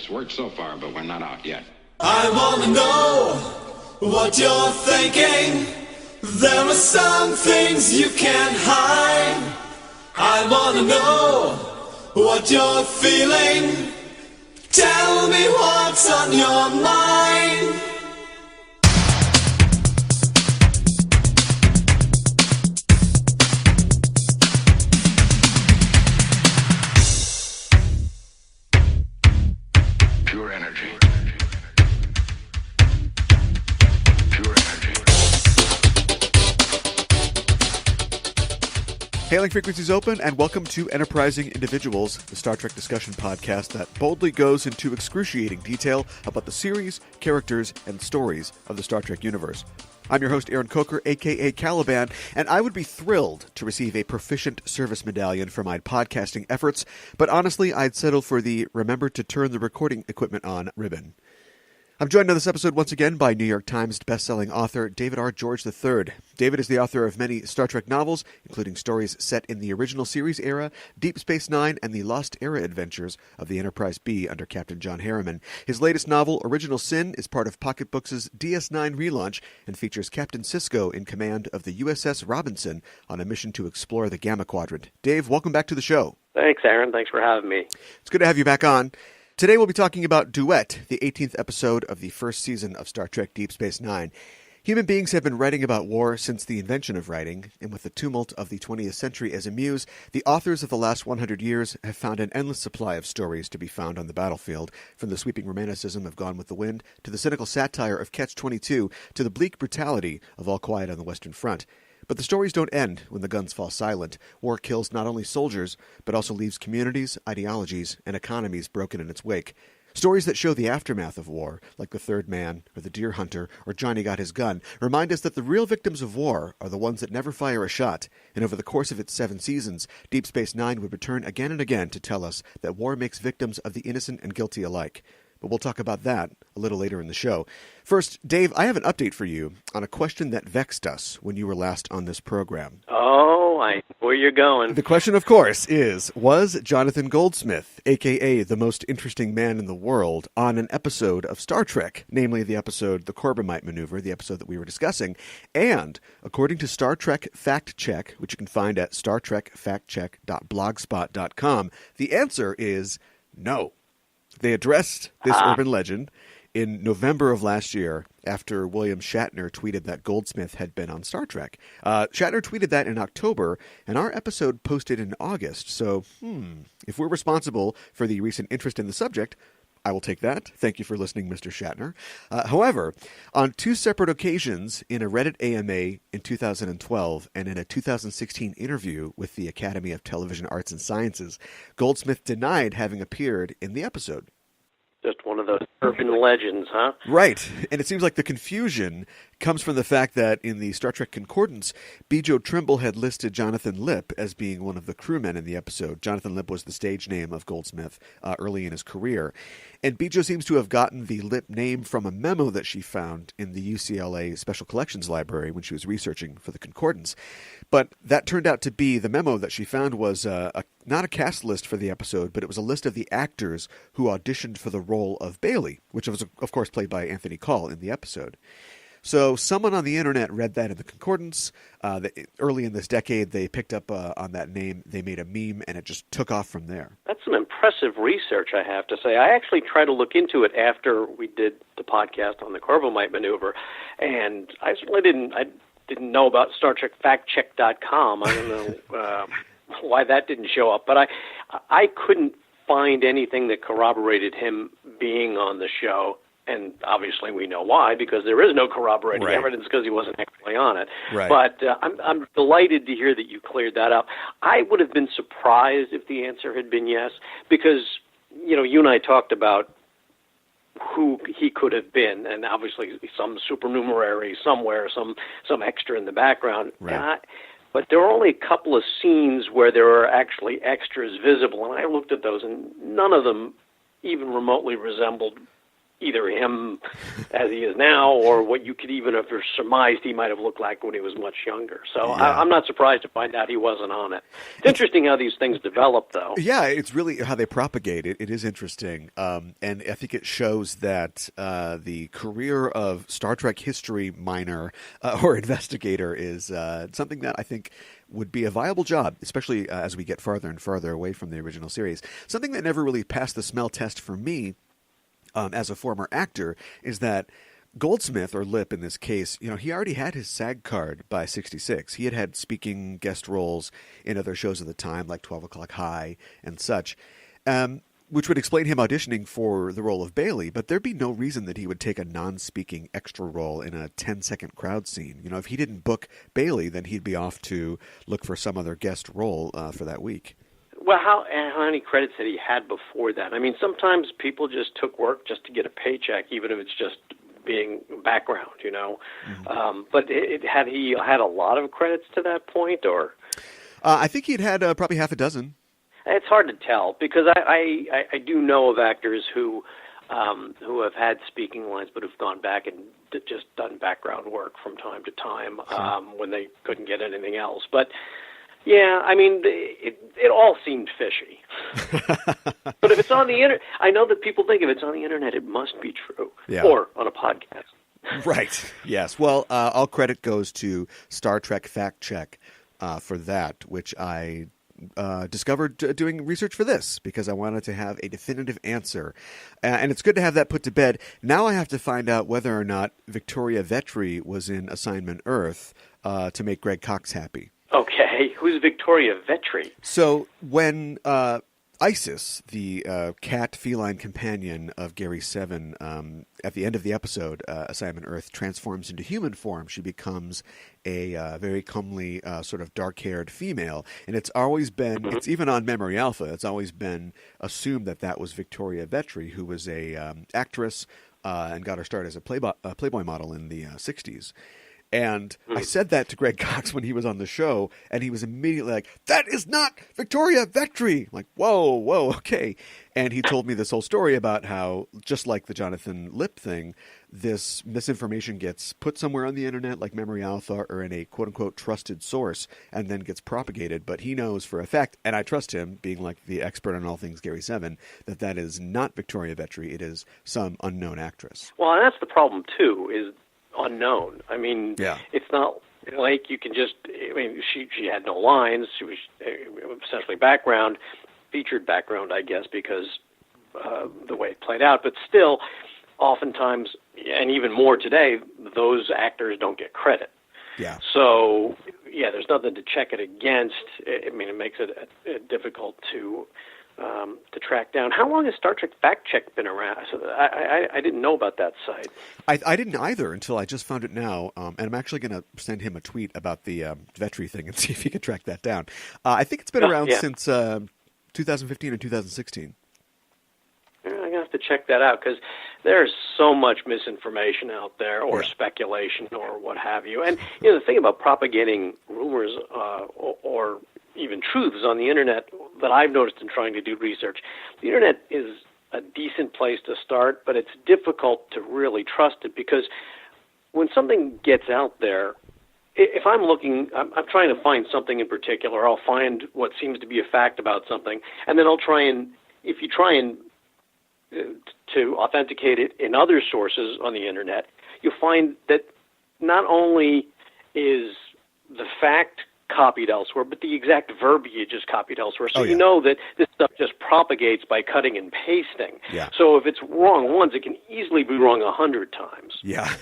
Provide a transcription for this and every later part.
It's worked so far, but we're not out yet. I wanna know what you're thinking. There are some things you can't hide. I wanna know what you're feeling. Tell me what's on your mind. Pure energy. Hailing frequencies open, and welcome to Enterprising Individuals, the Star Trek discussion podcast that boldly goes into excruciating detail about the series, characters, and stories of the Star Trek universe. I'm your host, Aaron Coker, a.k.a. Caliban, and I would be thrilled to receive a Proficient Service Medallion for my podcasting efforts, but honestly, I'd settle for the Remember to Turn the Recording Equipment On ribbon. I'm joined on this episode once again by New York Times bestselling author David R. George III. David is the author of many Star Trek novels, including stories set in the original series era, Deep Space Nine, and the Lost Era adventures of the Enterprise B under Captain John Harriman. His latest novel, Original Sin, is part of Pocket Books' DS9 relaunch and features Captain Sisko in command of the USS Robinson on a mission to explore the Gamma Quadrant. Dave, welcome back to the show. Thanks, Aaron. Thanks for having me. It's good to have you back on. Today we'll be talking about Duet, the 18th episode of the first season of Star Trek Deep Space Nine. Human beings have been writing about war since the invention of writing, and with the tumult of the 20th century as a muse, the authors of the last 100 years have found an endless supply of stories to be found on the battlefield, from the sweeping romanticism of Gone with the Wind, to the cynical satire of Catch-22, to the bleak brutality of All Quiet on the Western Front. But the stories don't end when the guns fall silent. War kills not only soldiers, but also leaves communities, ideologies, and economies broken in its wake. Stories that show the aftermath of war, like The Third Man, or The Deer Hunter, or Johnny Got His Gun, remind us that the real victims of war are the ones that never fire a shot. And over the course of its 7 seasons, Deep Space Nine would return again and again to tell us that war makes victims of the innocent and guilty alike. But we'll talk about that a little later in the show. First, Dave, I have an update for you on a question that vexed us when you were last on this program. Oh, I know where you're going. The question, of course, is, was Jonathan Goldsmith, a.k.a. the most interesting man in the world, on an episode of Star Trek, namely the episode The Corbomite Maneuver, the episode that we were discussing? And, according to Star Trek Fact Check, which you can find at startrekfactcheck.blogspot.com, the answer is no. They addressed this urban legend in November of last year after William Shatner tweeted that Goldsmith had been on Star Trek. Shatner tweeted that in October, and our episode posted in August. So, if we're responsible for the recent interest in the subject, I will take that. Thank you for listening, Mr. Shatner. However, on 2 separate occasions, in a Reddit AMA in 2012 and in a 2016 interview with the Academy of Television Arts and Sciences, Goldsmith denied having appeared in the episode. Just one of those urban legends, huh? Right. And it seems like the confusion comes from the fact that in the Star Trek Concordance, Bijo Trimble had listed Jonathan Lipp as being one of the crewmen in the episode. Jonathan Lipp was the stage name of Goldsmith early in his career. And Bijo seems to have gotten the Lipp name from a memo that she found in the UCLA Special Collections Library when she was researching for the Concordance. But that turned out to be, the memo that she found was not a cast list for the episode, but it was a list of the actors who auditioned for the role of Bailey, which was, of course, played by Anthony Call in the episode. So someone on the internet read that in the Concordance. Early in this decade, they picked up on that name. They made a meme, and it just took off from there. That's some impressive research, I have to say. I actually tried to look into it after we did the podcast on the Corbomite Maneuver, and I certainly didn't know about StarTrekFactCheck.com. I don't know why that didn't show up, but I couldn't find anything that corroborated him being on the show. And obviously we know why, because there is no corroborating evidence because he wasn't actually on it. Right. But I'm delighted to hear that you cleared that up. I would have been surprised if the answer had been yes, because, you and I talked about who he could have been, and obviously some supernumerary somewhere, some extra in the background. Right. But there were only a couple of scenes where there were actually extras visible, and I looked at those, and none of them even remotely resembled either him as he is now or what you could even have surmised he might have looked like when he was much younger. So I'm not surprised to find out he wasn't on it. It's interesting how these things develop, though. Yeah, it's really how they propagate it. It is interesting. And I think it shows that the career of Star Trek history minor or investigator is something that I think would be a viable job, especially as we get farther and farther away from the original series. Something that never really passed the smell test for me as a former actor is that Goldsmith, or Lip in this case, he already had his SAG card by 66. He had speaking guest roles in other shows of the time, like 12 O'Clock High and such, which would explain him auditioning for the role of Bailey, but there'd be no reason that he would take a non-speaking extra role in a 10-second crowd scene. If he didn't book Bailey, then he'd be off to look for some other guest role for that week. Well, how many credits had he had before that? I mean, sometimes people just took work just to get a paycheck, even if it's just being background, Mm-hmm. But had he had a lot of credits to that point, or? I think he'd had probably half a dozen. It's hard to tell because I do know of actors who have had speaking lines but have gone back and just done background work from time to time when they couldn't get anything else. But yeah, I mean, it all seemed fishy. But if it's on the internet, I know that people think if it's on the internet, it must be true. Yeah. Or on a podcast. Right. Yes. Well, all credit goes to Star Trek Fact Check for that, which I discovered doing research for this because I wanted to have a definitive answer. And it's good to have that put to bed. Now I have to find out whether or not Victoria Vetri was in Assignment Earth to make Greg Cox happy. Okay, who's Victoria Vetri? So when Isis, the cat feline companion of Gary Seven, at the end of the episode, Assignment Earth, transforms into human form, she becomes a very comely, sort of dark-haired female. And it's always been, it's even on Memory Alpha, it's always been assumed that that was Victoria Vetri, who was a actress and got her start as a Playboy model in the 60s. And I said that to Greg Cox when he was on the show, and he was immediately like, "That is not Victoria Vetri!" I'm like, whoa, okay. And he told me this whole story about how, just like the Jonathan Lip thing, this misinformation gets put somewhere on the internet, like Memory Alpha, or in a quote-unquote trusted source, and then gets propagated. But he knows for a fact, and I trust him, being like the expert on all things Gary Seven, that that is not Victoria Vetri. It is some unknown actress. Well, and that's the problem, too, is unknown. I mean, It's not like you can just, I mean, she had no lines. She was essentially featured background, I guess, because the way it played out. But still, oftentimes, and even more today, those actors don't get credit. Yeah. So, there's nothing to check it against. I mean, it makes it difficult to track down. How long has Star Trek Fact Check been around? I didn't know about that site. I didn't either until I just found it now, and I'm actually going to send him a tweet about the Vetri thing and see if he can track that down. I think it's been around since 2015 or 2016. I'm going to have to check that out because there's so much misinformation out there or speculation or what have you. And the thing about propagating rumors or even truths on the internet that I've noticed in trying to do research, the internet is a decent place to start, but it's difficult to really trust it because when something gets out there, if I'm trying to find something in particular, I'll find what seems to be a fact about something, and then if you try and to authenticate it in other sources on the internet, you'll find that not only is the fact copied elsewhere, but the exact verbiage is copied elsewhere. So you know that this stuff just propagates by cutting and pasting. Yeah. So if it's wrong once, it can easily be wrong 100 times. Yeah.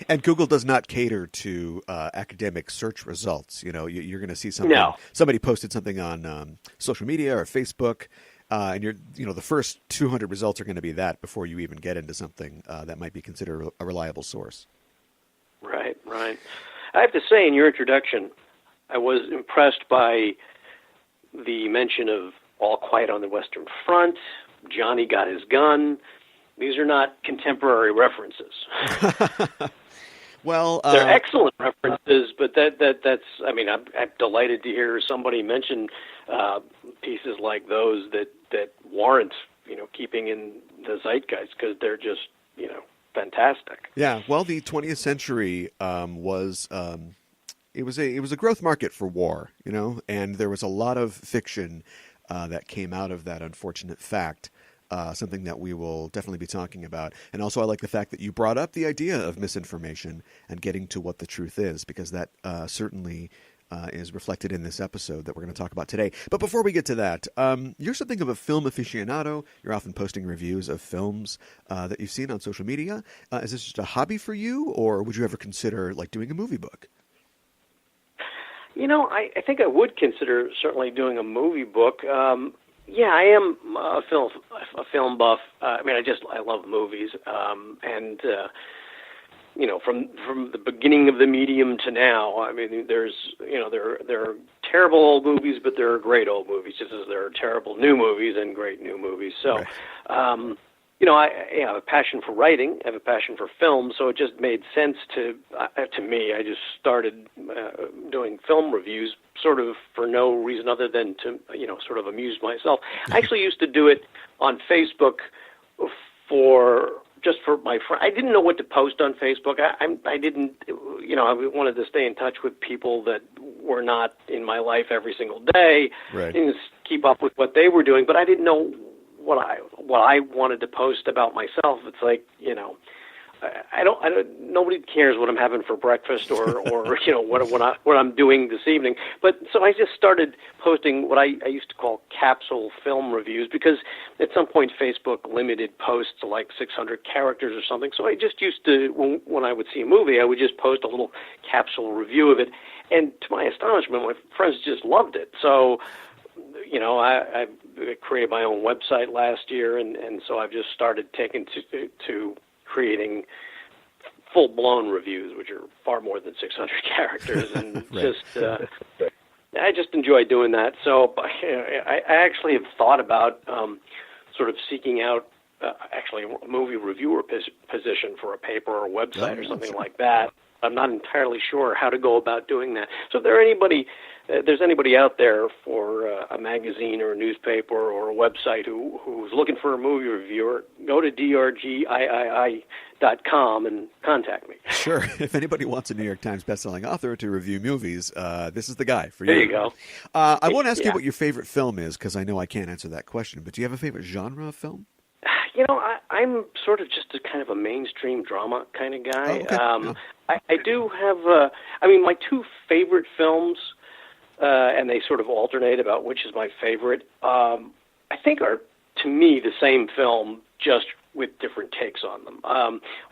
And Google does not cater to academic search results. You're going to see something. No. Somebody posted something on social media or Facebook, and the first 200 results are going to be that before you even get into something that might be considered a reliable source. Right. I have to say, in your introduction, I was impressed by the mention of All Quiet on the Western Front, Johnny Got His Gun. These are not contemporary references. Well, they're excellent references, but that's. I mean, I'm delighted to hear somebody mention pieces like those that warrant keeping in the zeitgeist because they're just fantastic. Yeah, well, the 20th century was it was a growth market for war, and there was a lot of fiction that came out of that unfortunate fact. Something that we will definitely be talking about. And also I like the fact that you brought up the idea of misinformation and getting to what the truth is, because that certainly is reflected in this episode that we're going to talk about today. But before we get to that, you're something of a film aficionado. You're often posting reviews of films that you've seen on social media. Is this just a hobby for you, or would you ever consider like doing a movie book? I think I would consider certainly doing a movie book. Yeah, I am a film buff. I love movies, and from the beginning of the medium to now, I mean, there are terrible old movies, but there are great old movies, just as there are terrible new movies and great new movies. So, right. I have a passion for writing, I have a passion for film, so it just made sense to me. I just started doing film reviews sort of for no reason other than to, sort of amuse myself. I actually used to do it on Facebook for my friend. I didn't know what to post on Facebook. I didn't, I wanted to stay in touch with people that were not in my life every single day, right, and keep up with what they were doing, but I didn't know what I wanted to post about myself. It's like, I don't. Nobody cares what I'm having for breakfast or what I'm doing this evening. But so I just started posting what I used to call capsule film reviews, because at some point Facebook limited posts to like 600 characters or something. So I just used to, when I would see a movie, I would just post a little capsule review of it, and to my astonishment, my friends just loved it. So, I created my own website last year, and so I've just started taking to creating full-blown reviews, which are far more than 600 characters, and right. I just enjoy doing that. So I actually have thought about sort of seeking out actually a movie reviewer position for a paper or a website or something like that. I'm not entirely sure how to go about doing that. So if there's anybody out there for a magazine or a newspaper or a website who's looking for a movie reviewer, go to drgii.com and contact me. Sure. If anybody wants a New York Times bestselling author to review movies, this is the guy for you. There you go. I won't ask you what your favorite film is, because I know I can't answer that question, but do you have a favorite genre of film? I'm sort of just a kind of a mainstream drama kind of guy. Oh, okay. I do have, my two favorite films, and they sort of alternate about which is my favorite, I think are, to me, the same film, just with different takes on them.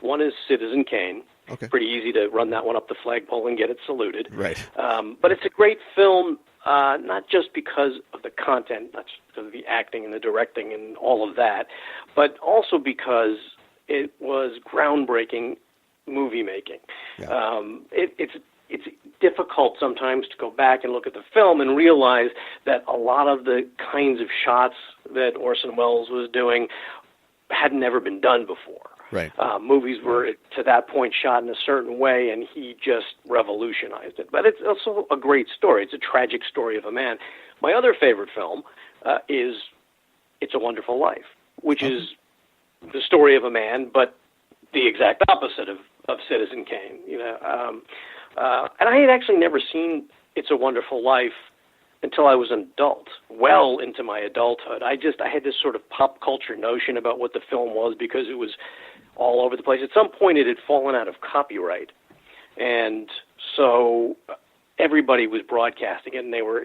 One is Citizen Kane. Okay. Pretty easy to run that one up the flagpole and get it saluted. Right. But it's a great film, not just because of the content, not just because of the acting and the directing and all of that, but also because it was groundbreaking movie making. Yeah. It's difficult sometimes to go back and look at the film and realize that a lot of the kinds of shots that Orson Welles was doing had never been done before. Right. Movies were, to that point, shot in a certain way, and he just revolutionized it. But it's also a great story. It's a tragic story of a man. My other favorite film is It's a Wonderful Life, which is the story of a man, but the exact opposite of Citizen Kane. And I had actually never seen It's a Wonderful Life until I was an adult, well into my adulthood. I had this sort of pop culture notion about what the film was because it was all over the place. At some point, it had fallen out of copyright, and so everybody was broadcasting it, and they were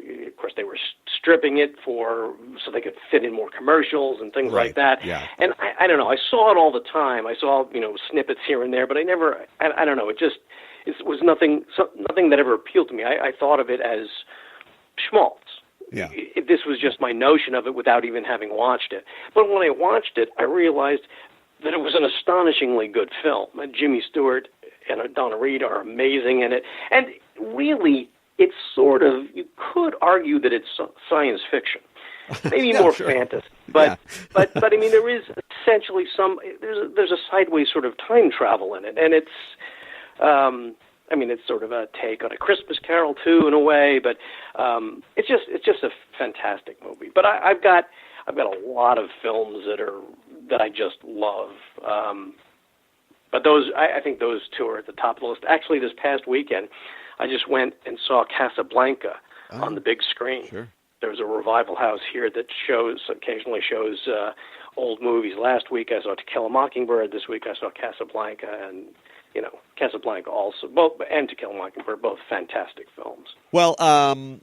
stripping it so they could fit in more commercials and things like that. Yeah. And I don't know. I saw it all the time. I saw snippets here and there, but I don't know. It was nothing that ever appealed to me. I thought of it as schmaltz. Yeah. This was just my notion of it without even having watched it. But when I watched it, I realized that it was an astonishingly good film. And Jimmy Stewart and Donna Reed are amazing in it. And really, it's you could argue that it's science fiction. Maybe more fantasy. But I mean, there is essentially there's a sideways sort of time travel in it. And it's, it's sort of a take on A Christmas Carol too, in a way, but it's just a fantastic movie. But I've got a lot of films that I just love. But those, I think those two are at the top of the list. Actually, this past weekend, I just went and saw Casablanca on the big screen. Sure. There's a revival house here that occasionally shows old movies. Last week I saw To Kill a Mockingbird. This week I saw Casablanca, and Casablanca also, and To Kill a Mockingbird, both fantastic films. Well,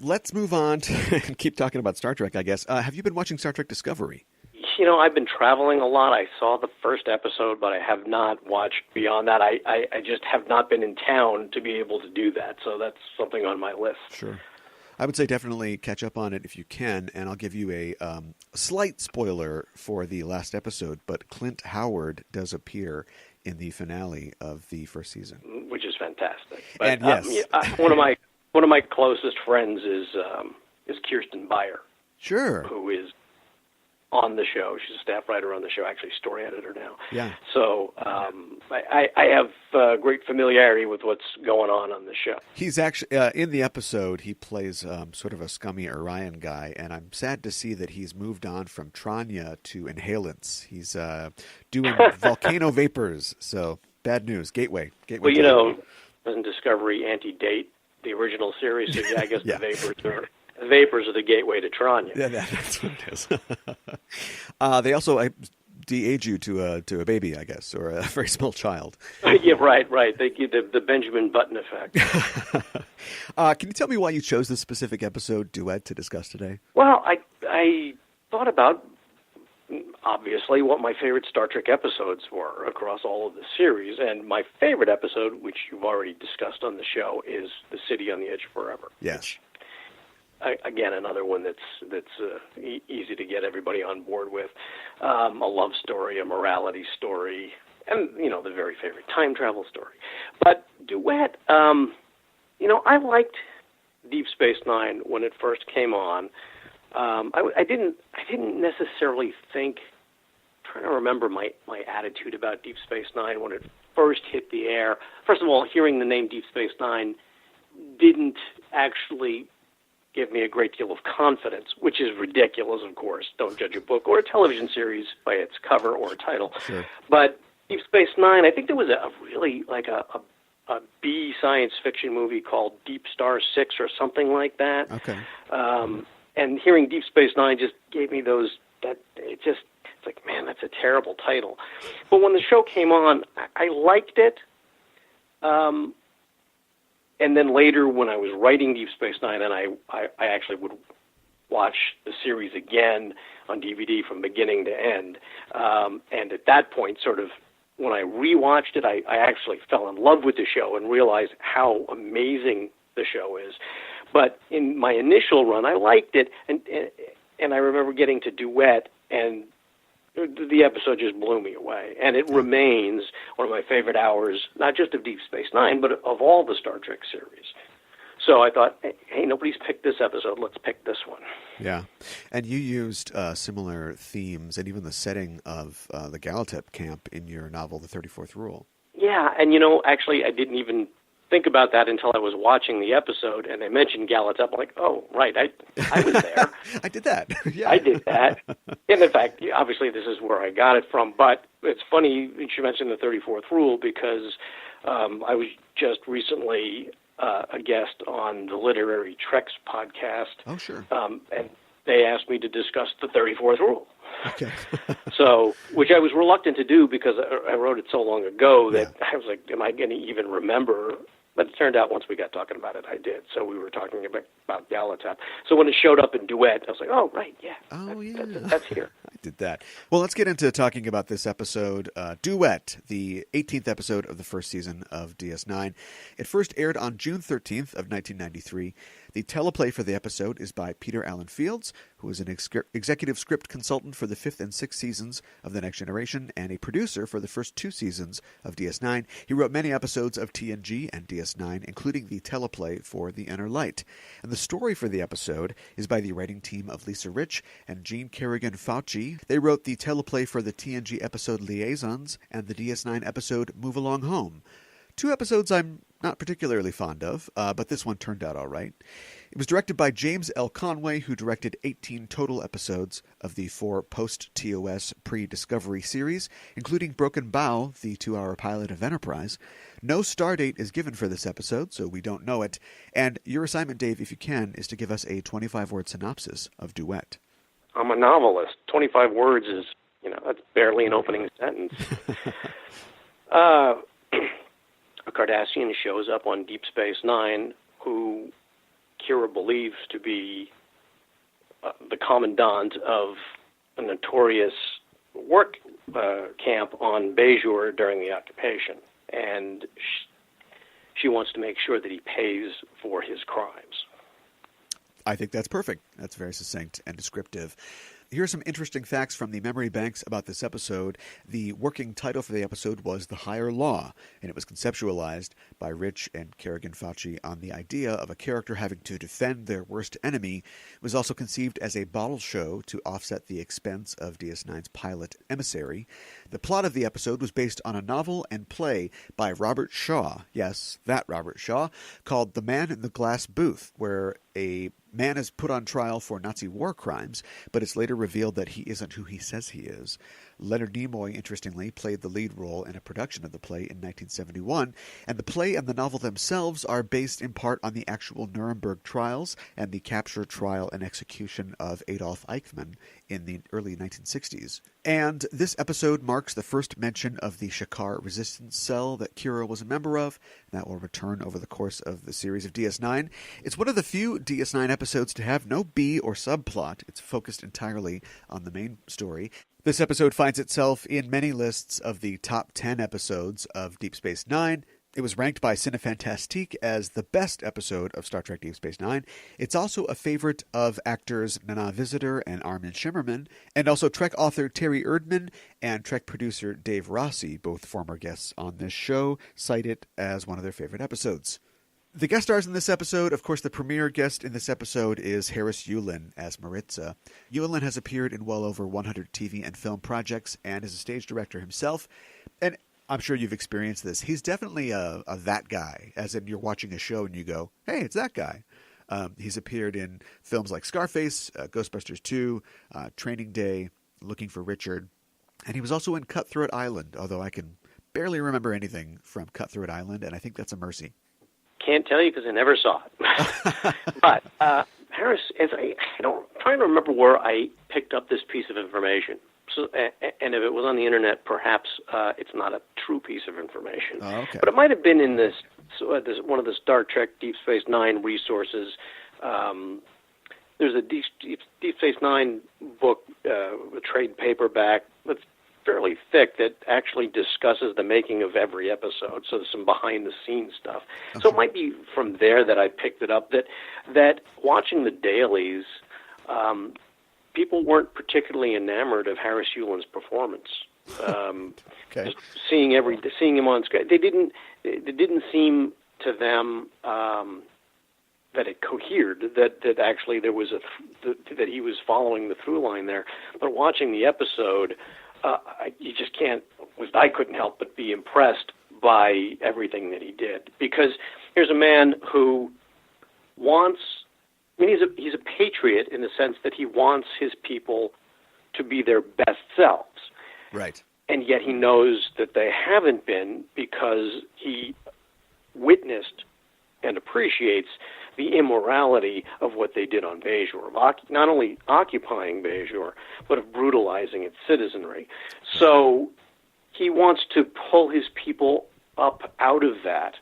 let's move on and keep talking about Star Trek, I guess. Have you been watching Star Trek Discovery? I've been traveling a lot. I saw the first episode, but I have not watched beyond that. I just have not been in town to be able to do that, so that's something on my list. Sure. I would say definitely catch up on it if you can, and I'll give you a slight spoiler for the last episode, but Clint Howard does appear in the finale of the first season, which is fantastic. But, and yes, one of my closest friends is Kirsten Beyer. Sure. Who is on the show. She's a staff writer on the show, actually story editor now. Yeah. So I have great familiarity with what's going on the show. He's actually, in the episode, he plays sort of a scummy Orion guy, and I'm sad to see that he's moved on from Tranya to inhalants. He's doing volcano vapors, so bad news. Gateway. Well, doesn't Discovery antedate the original series? So yeah, I guess yeah. The vapors are the gateway to Tranya. Yeah, that's what it is. They also de-age you to a baby, I guess, or a very small child. Yeah, right. They give the Benjamin Button effect. Can you tell me why you chose this specific episode, Duet, to discuss today? Well, I thought about, obviously, what my favorite Star Trek episodes were across all of the series, and my favorite episode, which you've already discussed on the show, is The City on the Edge of Forever. Yes. Again, another one that's easy to get everybody on board with. A love story, a morality story, and, the very favorite time travel story. But Duet, I liked Deep Space Nine when it first came on. I didn't necessarily think, I'm trying to remember my attitude about Deep Space Nine when it first hit the air. First of all, hearing the name Deep Space Nine didn't actually give me a great deal of confidence, which is ridiculous, of course. Don't judge a book or a television series by its cover or title. Sure. But Deep Space Nine, I think there was a really like a B science fiction movie called Deep Star 6 or something like that. Okay. And hearing Deep Space Nine just gave me it's like, man, that's a terrible title. But when the show came on, I liked it. And then later, when I was writing Deep Space Nine, and I actually would watch the series again on DVD from beginning to end. And at that point, sort of, when I rewatched it, I actually fell in love with the show and realized how amazing the show is. But in my initial run, I liked it, and I remember getting to Duet, and the episode just blew me away. And it remains one of my favorite hours, not just of Deep Space Nine, but of all the Star Trek series. So I thought, hey, nobody's picked this episode. Let's pick this one. Yeah. And you used similar themes and even the setting of the Galatep camp in your novel, The 34th Rule. Yeah, and actually I didn't even think about that until I was watching the episode, and they mentioned Galatep. I'm like, oh, right, I was there. I did that. Yeah. I did that. And in fact, obviously this is where I got it from, but it's funny you should mention The 34th Rule because I was just recently a guest on the Literary Treks podcast. Oh, sure. And they asked me to discuss The 34th Rule. Okay. So, which I was reluctant to do because I wrote it so long ago that I was like, am I going to even remember? But it turned out once we got talking about it, I did. So we were talking about Galatep. So when it showed up in Duet, I was like, oh, right, yeah. Oh, yeah. That's here. I did that. Well, let's get into talking about this episode, Duet, the 18th episode of the first season of DS9. It first aired on June 13th of 1993. The teleplay for the episode is by Peter Allen Fields, who is an executive script consultant for the 5th and 6th seasons of The Next Generation and a producer for the first 2 seasons of DS9. He wrote many episodes of TNG and DS9, including the teleplay for The Inner Light. And the story for the episode is by the writing team of Lisa Rich and Gene Kerrigan-Fauci. They wrote the teleplay for the TNG episode Liaisons and the DS9 episode Move Along Home. 2 episodes I'm not particularly fond of, but this one turned out all right. It was directed by James L. Conway, who directed 18 total episodes of the 4 post-TOS pre-Discovery series, including Broken Bow, the 2-hour pilot of Enterprise. No star date is given for this episode, so we don't know it. And your assignment, Dave, if you can, is to give us a 25-word synopsis of Duet. I'm a novelist. 25 words is, that's barely an opening sentence. A Cardassian shows up on Deep Space Nine who Kira believes to be the commandant of a notorious work camp on Bajor during the occupation. And she wants to make sure that he pays for his crimes. I think that's perfect. That's very succinct and descriptive. Here are some interesting facts from the memory banks about this episode. The working title for the episode was The Higher Law, and it was conceptualized by Rich and Kerrigan Fauci on the idea of a character having to defend their worst enemy. It was also conceived as a bottle show to offset the expense of DS9's pilot Emissary. The plot of the episode was based on a novel and play by Robert Shaw, yes, that Robert Shaw, called The Man in the Glass Booth, where a man is put on trial for Nazi war crimes, but it's later revealed that he isn't who he says he is. Leonard Nimoy, interestingly, played the lead role in a production of the play in 1971, and the play and the novel themselves are based in part on the actual Nuremberg trials and the capture, trial, and execution of Adolf Eichmann in the early 1960s. And this episode marks the first mention of the Shakar resistance cell that Kira was a member of. That will return over the course of the series of DS9. It's one of the few DS9 episodes to have no B or subplot. It's focused entirely on the main story. This episode finds itself in many lists of the top 10 episodes of Deep Space Nine. It was ranked by Cinefantastique as the best episode of Star Trek Deep Space Nine. It's also a favorite of actors Nana Visitor and Armin Shimmerman, and also Trek author Terry Erdman and Trek producer Dave Rossi, both former guests on this show, cite it as one of their favorite episodes. The guest stars in this episode, of course, the premier guest in this episode is Harris Yulin as Maritza. Yulin has appeared in well over 100 TV and film projects and is a stage director himself. And I'm sure you've experienced this. He's definitely a that guy, as in you're watching a show and you go, hey, it's that guy. He's appeared in films like Scarface, Ghostbusters 2, Training Day, Looking for Richard. And he was also in Cutthroat Island, although I can barely remember anything from Cutthroat Island, and I think that's a mercy. Can't tell you because I never saw it. But Harris, I'm trying to remember where I picked up this piece of information. So, and if it was on the internet, perhaps it's not a true piece of information. Oh, okay. But it might have been in this one of the Star Trek Deep Space Nine resources. There's a Deep Space Nine book, a trade paperback that's fairly thick that actually discusses the making of every episode. So there's some behind-the-scenes stuff. Okay. So it might be from there that I picked it up. That watching the dailies, people weren't particularly enamored of Harris Yulin's performance. Okay. Just seeing him on screen, it didn't seem to them that it cohered. That actually there was that he was following the through line there. But watching the episode, you just can't. I couldn't help but be impressed by everything that he did, because here's a man who wants. I mean, he's a patriot in the sense that he wants his people to be their best selves. Right. And yet he knows that they haven't been, because he witnessed and appreciates the immorality of what they did on Bajor, of not only occupying Bajor, but of brutalizing its citizenry. So he wants to pull his people up out of that,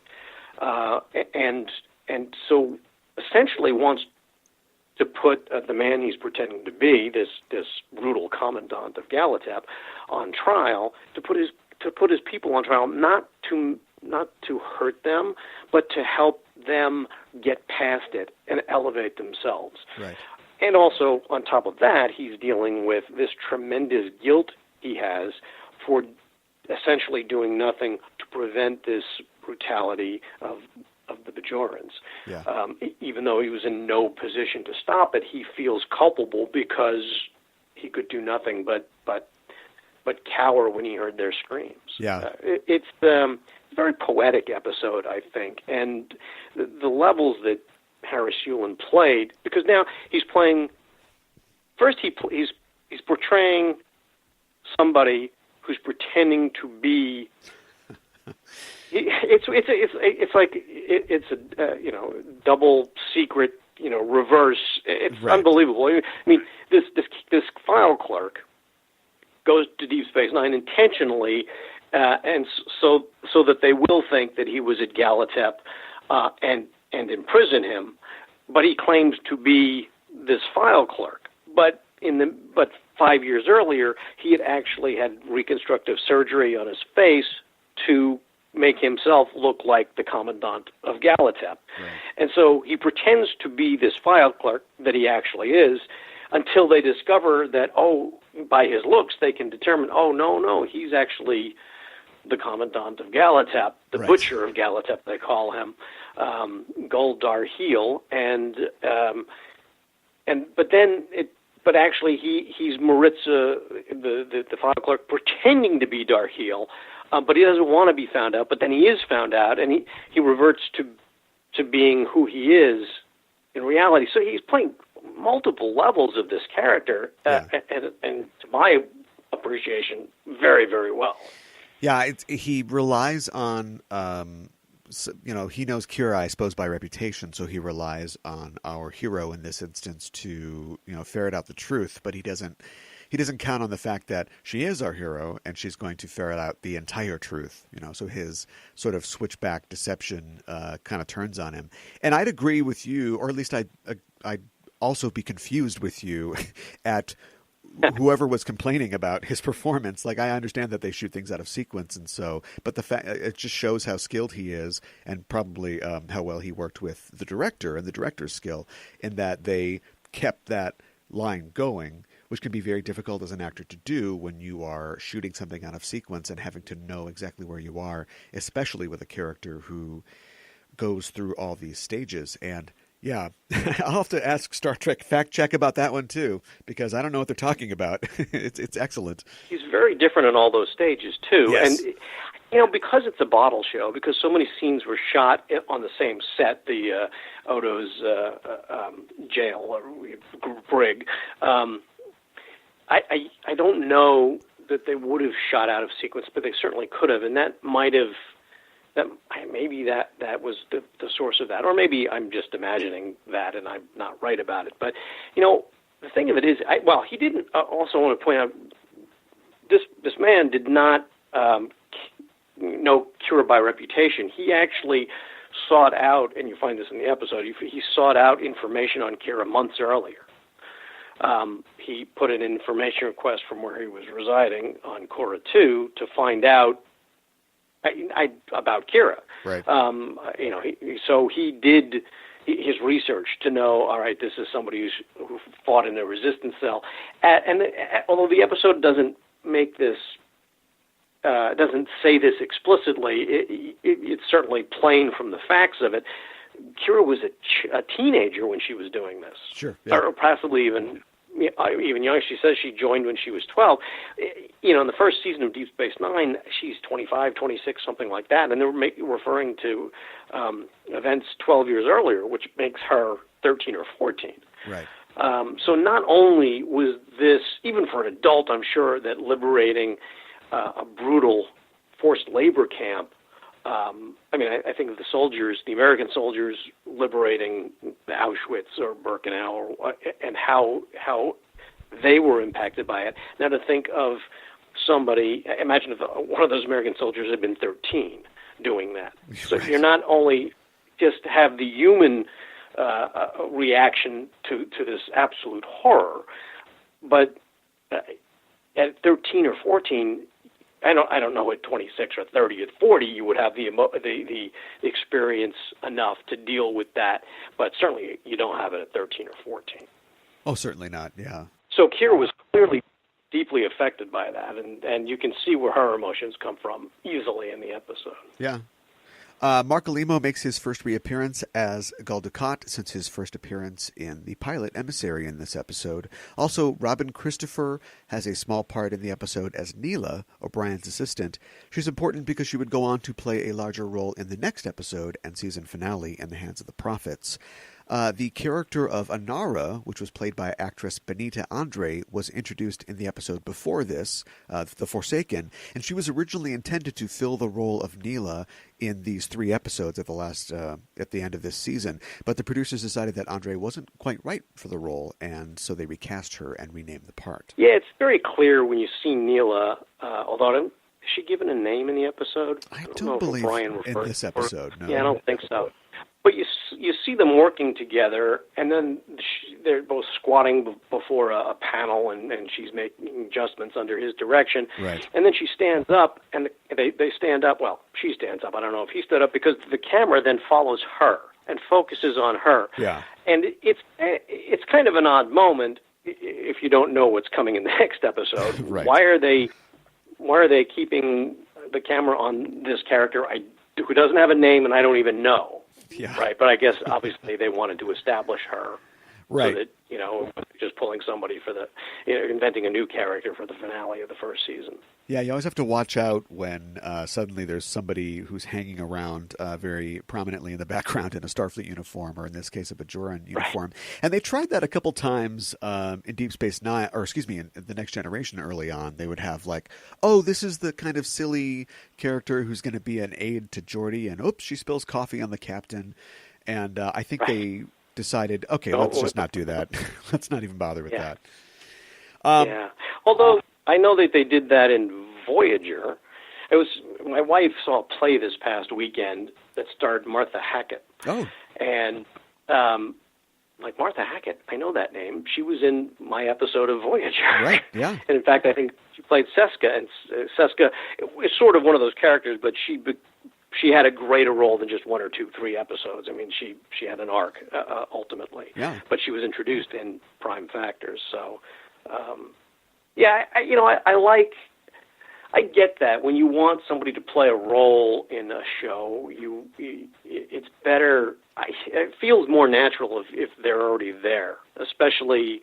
and so essentially wants to put the man he's pretending to be, this brutal commandant of Galatep, on trial, to put his people on trial, not to hurt them, but to help them get past it and elevate themselves. Right. And also, on top of that, he's dealing with this tremendous guilt he has for essentially doing nothing to prevent this brutality of the Bajorans. Yeah. Even though he was in no position to stop it, he feels culpable because he could do nothing but cower when he heard their screams. Yeah. It's a very poetic episode, I think, and the levels that Harris Yulin played, because now he's playing. First, he's portraying somebody who's pretending to be. It's a double secret, reverse. It's right. Unbelievable. I mean, this file clerk goes to Deep Space Nine intentionally, and so that they will think that he was at Galatep and imprison him. But he claims to be this file clerk. But 5 years earlier, he had actually had reconstructive surgery on his face to make himself look like the commandant of Galatep. Right. And so he pretends to be this file clerk that he actually is, until they discover that, by his looks, they can determine, no, he's actually the commandant of Galatep, the right. Butcher of Galatep, they call him, Goldar Heel, but actually he's Maritza, the file clerk, pretending to be Darheel, but he doesn't want to be found out. But then he is found out, and he reverts to being who he is in reality. So he's playing multiple levels of this character, and to my appreciation, very, very well. Yeah, he relies on, he knows Kira, I suppose, by reputation, so he relies on our hero in this instance to, ferret out the truth, but he doesn't count on the fact that she is our hero and she's going to ferret out the entire truth, so his sort of switchback deception kind of turns on him. And I'd agree with you, or at least I'd also be confused with you at whoever was complaining about his performance. Like, I understand that they shoot things out of sequence, and so, but the fact, it just shows how skilled he is, and probably how well he worked with the director and the director's skill, in that they kept that line going, which can be very difficult as an actor to do when you are shooting something out of sequence and having to know exactly where you are, especially with a character who goes through all these stages. And yeah, I'll have to ask Star Trek Fact Check about that one too, because I don't know what they're talking about. It's excellent. He's very different in all those stages too. Yes. And because it's a bottle show, because so many scenes were shot on the same set, the Odo's jail or brig, I don't know that they would have shot out of sequence, but they certainly could have, and that might have. Maybe that was the source of that, or maybe I'm just imagining that and I'm not right about it. But the thing of it is, he didn't. Also, want to point out, this man did not know Kira by reputation. He actually sought out, and you find this in the episode. He sought out information on Kira months earlier. He put an information request from where he was residing on Cora 2 to find out. About Kira, right? So he did his research to know. All right, this is somebody who fought in a resistance cell. And although the episode doesn't make this, doesn't say this explicitly, it's certainly plain from the facts of it. Kira was a teenager when she was doing this, sure, yeah. Or possibly even young. She says she joined when she was 12. In the first season of Deep Space Nine, she's 25, 26, something like that, and they're referring to events 12 years earlier, which makes her 13 or 14. Right. So not only was this, even for an adult, I'm sure, that liberating a brutal forced labor camp. I think of the American soldiers liberating Auschwitz or Birkenau, and how they were impacted by it. Now to think of somebody, imagine if one of those American soldiers had been 13 doing that. So right. You're not only just have the human reaction to this absolute horror, but at 13 or 14, I don't know at 26 or 30, at 40, you would have the experience enough to deal with that, but certainly you don't have it at 13 or 14. Oh, certainly not. Yeah. So Kira was clearly deeply affected by that, and you can see where her emotions come from easily in the episode. Yeah. Mark Alimo makes his first reappearance as Gul Dukat since his first appearance in the pilot emissary in this episode. Also, Robin Christopher has a small part in the episode as Neela, O'Brien's assistant. She's important because she would go on to play a larger role in the next episode and season finale, In the Hands of the Prophets. The character of Anara, which was played by actress Benita Andre, was introduced in the episode before this, The Forsaken, and she was originally intended to fill the role of Neela in these 3 episodes at the end of this season. But the producers decided that Andre wasn't quite right for the role, and so they recast her and renamed the part. Yeah, it's very clear when you see Neela, although is she given a name in the episode? I don't believe in this episode, no. Yeah, I don't think so. But you see them working together, and then they're both squatting before a panel, and she's making adjustments under his direction. Right. And then she stands up, and they stand up. Well, she stands up. I don't know if he stood up, because the camera then follows her and focuses on her. Yeah. And it's kind of an odd moment if you don't know what's coming in the next episode. Right. Why are they keeping the camera on this character who doesn't have a name and I don't even know? Yeah. Right, but I guess obviously they wanted to establish her, right? So that just pulling somebody for inventing a new character for the finale of the first season. Yeah, you always have to watch out when suddenly there's somebody who's hanging around very prominently in the background in a Starfleet uniform, or in this case a Bajoran uniform. Right. And they tried that a couple times in Deep Space Nine, or excuse me, in The Next Generation early on. They would have like, oh, this is the kind of silly character who's going to be an aide to Geordi, and oops, she spills coffee on the captain. And I think they decided, okay, let's just not do that. Let's not even bother with that. Yeah, although I know that they did that in Voyager. My wife saw a play this past weekend that starred Martha Hackett. Oh. And Martha Hackett, I know that name. She was in my episode of Voyager. Right, yeah. And in fact, I think she played Seska, and Seska is sort of one of those characters, but she had a greater role than just 1 or 2, 3 episodes. I mean, she had an arc ultimately. Yeah. But she was introduced in Prime Factors, so... I get that when you want somebody to play a role in a show, it's better. It feels more natural if they're already there, especially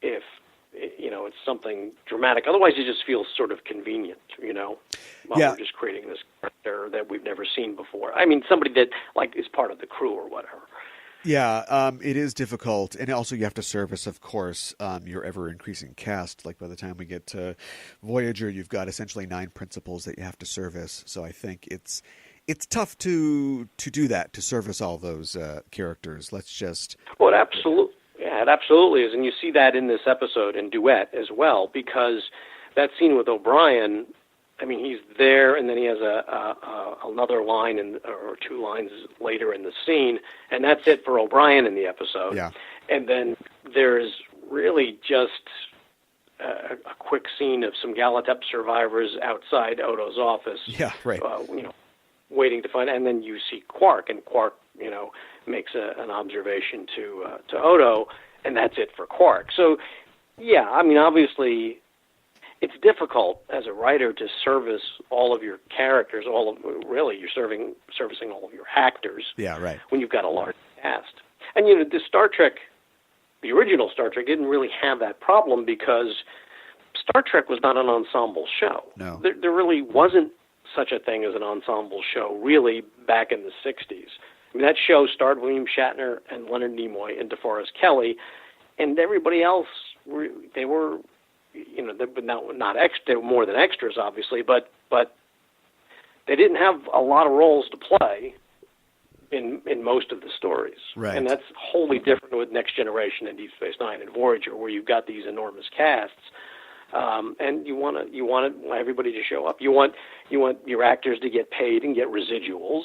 if it's something dramatic. Otherwise, it just feels sort of convenient, We're just creating this character that we've never seen before. I mean, somebody that is part of the crew or whatever. Yeah, it is difficult, and also you have to service, of course, your ever-increasing cast. Like by the time we get to Voyager, you've got essentially 9 principals that you have to service. So I think it's tough to do that, to service all those characters. Let's just... Well, it absolutely is, and you see that in this episode in Duet as well, because that scene with O'Brien... I mean, he's there, and then he has another line or 2 lines later in the scene, and that's it for O'Brien in the episode. Yeah. And then there's really just a quick scene of some Galatep survivors outside Odo's office. Yeah, right. Waiting to find, and then you see Quark, and Quark, makes an observation to Odo, and that's it for Quark. So, yeah, I mean, obviously. It's difficult as a writer to service all of your characters, you're servicing all of your actors. Yeah, right. When you've got a large cast. And the Star Trek, the original Star Trek didn't really have that problem because Star Trek was not an ensemble show. No. There really wasn't such a thing as an ensemble show really back in the 60s. I mean, that show starred William Shatner and Leonard Nimoy and DeForest Kelley, and everybody else they were they were more than extras, obviously, but they didn't have a lot of roles to play in most of the stories. Right. And that's wholly different with Next Generation and Deep Space Nine and Voyager, where you've got these enormous casts, and you want everybody to show up. You want your actors to get paid and get residuals,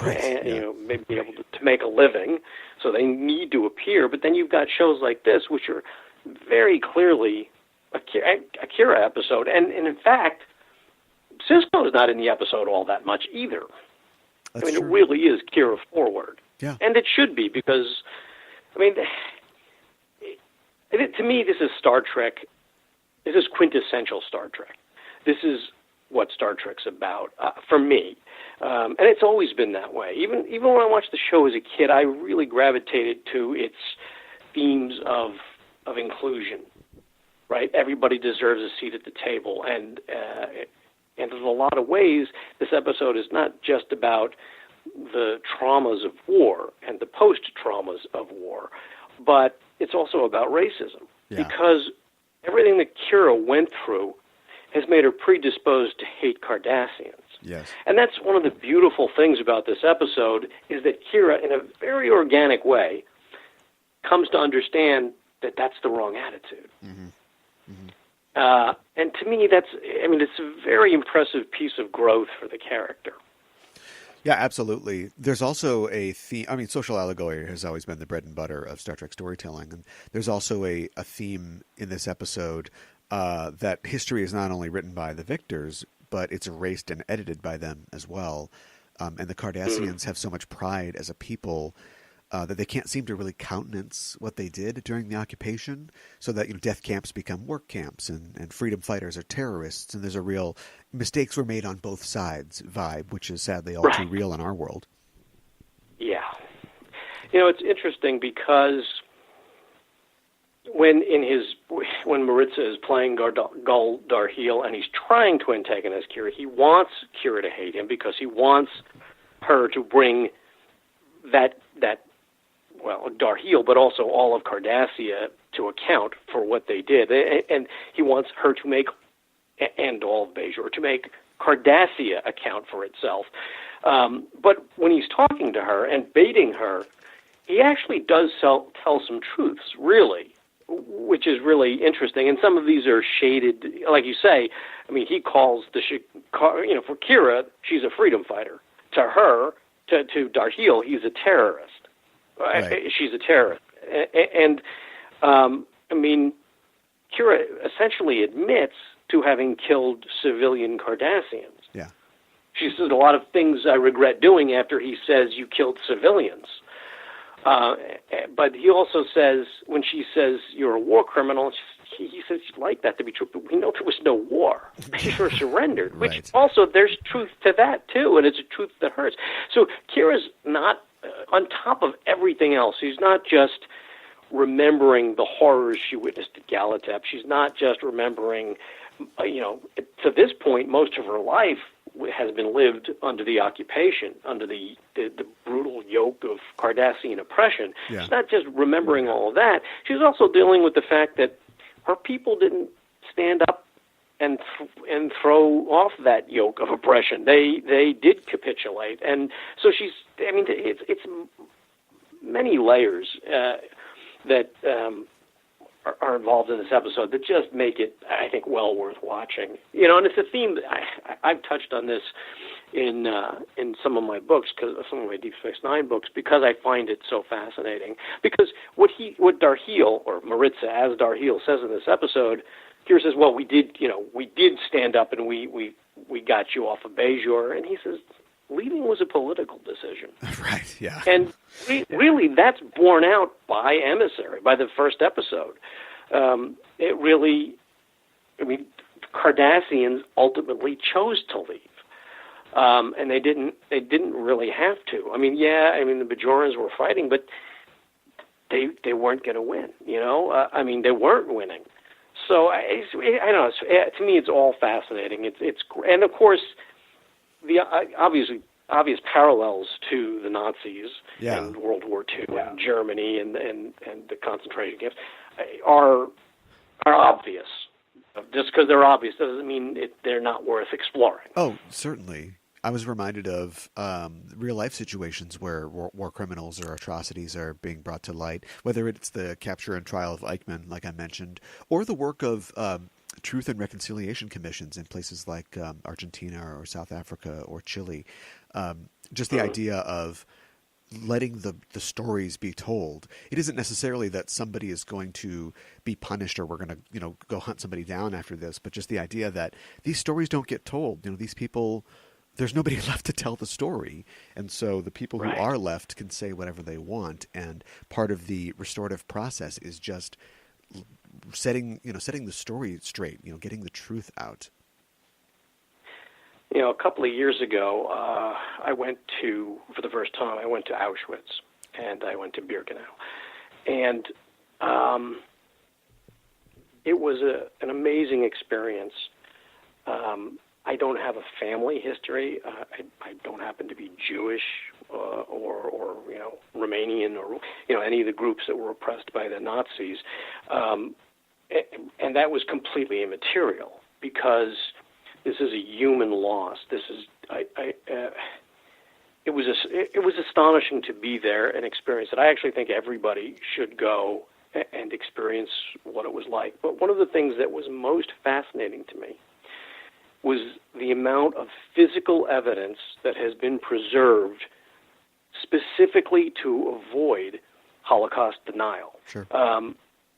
right. And maybe be able to make a living, so they need to appear. But then you've got shows like this, which are very clearly a Kira episode, and in fact, Sisko's not in the episode all that much either. That's true. It really is Kira forward. Yeah. And it should be, because, to me, this is Star Trek. This is quintessential Star Trek. This is what Star Trek's about, for me. And it's always been that way. Even when I watched the show as a kid, I really gravitated to its themes of inclusion, right? Everybody deserves a seat at the table. And in a lot of ways, this episode is not just about the traumas of war and the post-traumas of war, but it's also about racism. Yeah. Because everything that Kira went through has made her predisposed to hate Cardassians. Yes. And that's one of the beautiful things about this episode, is that Kira, in a very organic way, comes to understand that that's the wrong attitude. Mm-hmm. Mm-hmm. And to me, it's a very impressive piece of growth for the character. Yeah, absolutely. There's also a theme. I mean, social allegory has always been the bread and butter of Star Trek storytelling. And there's also a theme in this episode that history is not only written by the victors, but it's erased and edited by them as well. And the Cardassians have so much pride as a people that they can't seem to really countenance what they did during the occupation, so that death camps become work camps and freedom fighters are terrorists, and there's a real mistakes were made on both sides vibe, which is sadly all too real in our world. Yeah. It's interesting because when Maritza is playing Gul Darhe'el and he's trying to antagonize Kira, he wants Kira to hate him because he wants her to bring that Darhe'el, but also all of Cardassia to account for what they did. And he wants her to make, and all of Bajor, to make Cardassia account for itself. But when he's talking to her and baiting her, he actually does tell some truths, really, which is really interesting. And some of these are shaded, like you say. I mean, he calls for Kira, she's a freedom fighter. To her, to Darhe'el, he's a terrorist. Right. She's a terrorist. And Kira essentially admits to having killed civilian Cardassians. Yeah. She says a lot of things I regret doing after he says you killed civilians. But he also says, when she says you're a war criminal, he says she'd like that to be true, but we know there was no war. Bajor surrendered, right. Which also there's truth to that too, and it's a truth that hurts. So Kira's not, on top of everything else, she's not just remembering the horrors she witnessed at Galatep. She's not just remembering, to this point, most of her life has been lived under the occupation, under the brutal yoke of Cardassian oppression. Yeah. She's not just remembering all of that. She's also dealing with the fact that her people didn't stand up and throw off that yoke of oppression. They did capitulate, and so it's many layers that are involved in this episode that just make it, I think, well worth watching. And it's a theme that I've touched on this in some of my books, some of my Deep Space Nine books, because I find it so fascinating. Because what Darhe'el, or Maritza as Darhe'el, says in this episode, Kira says, "Well, we did stand up and we got you off of Bajor," and he says, leaving was a political decision. Right, yeah. And really, that's borne out by Emissary, by the first episode. Cardassians ultimately chose to leave. And they didn't really have to. The Bajorans were fighting, but they weren't going to win, they weren't winning. So I don't know. To me, it's all fascinating. It's and of course the obvious parallels to the Nazis and World War II and Germany and the concentration camps are obvious. Just because they're obvious doesn't mean they're not worth exploring. Oh, certainly. I was reminded of real-life situations where war criminals or atrocities are being brought to light, whether it's the capture and trial of Eichmann, like I mentioned, or the work of truth and reconciliation commissions in places like Argentina or South Africa or Chile. Just the idea of letting the stories be told. It isn't necessarily that somebody is going to be punished or we're going to go hunt somebody down after this, but just the idea that these stories don't get told. These people, there's nobody left to tell the story, and so the people who are left can say whatever they want. And part of the restorative process is just setting the story straight. Getting the truth out. A couple of years ago, I went for the first time, I went to Auschwitz, and I went to Birkenau. And it was an amazing experience. I don't have a family history. I don't happen to be Jewish or Romanian or any of the groups that were oppressed by the Nazis, and that was completely immaterial because this is a human loss. This is it was astonishing to be there and experience it. I actually think everybody should go and experience what it was like. But one of the things that was most fascinating to me was the amount of physical evidence that has been preserved specifically to avoid Holocaust denial. Sure.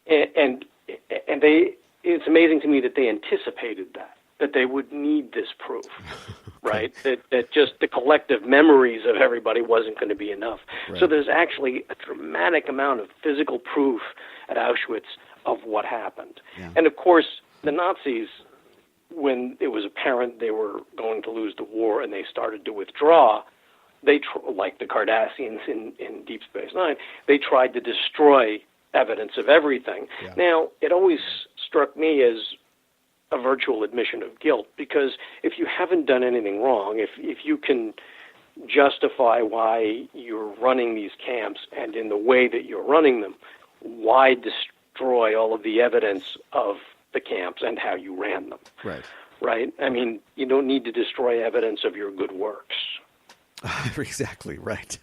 And it's amazing to me that they anticipated that they would need this proof, right? That just the collective memories of everybody wasn't going to be enough. Right. So there's actually a dramatic amount of physical proof at Auschwitz of what happened. Yeah. And of course, the Nazis, when it was apparent they were going to lose the war and they started to withdraw, like the Cardassians in Deep Space Nine, they tried to destroy evidence of everything. Yeah. Now, it always struck me as a virtual admission of guilt, because if you haven't done anything wrong, if you can justify why you're running these camps and in the way that you're running them, why destroy all of the evidence of the camps and how you ran them? Right. Right? I mean, you don't need to destroy evidence of your good works. Exactly right.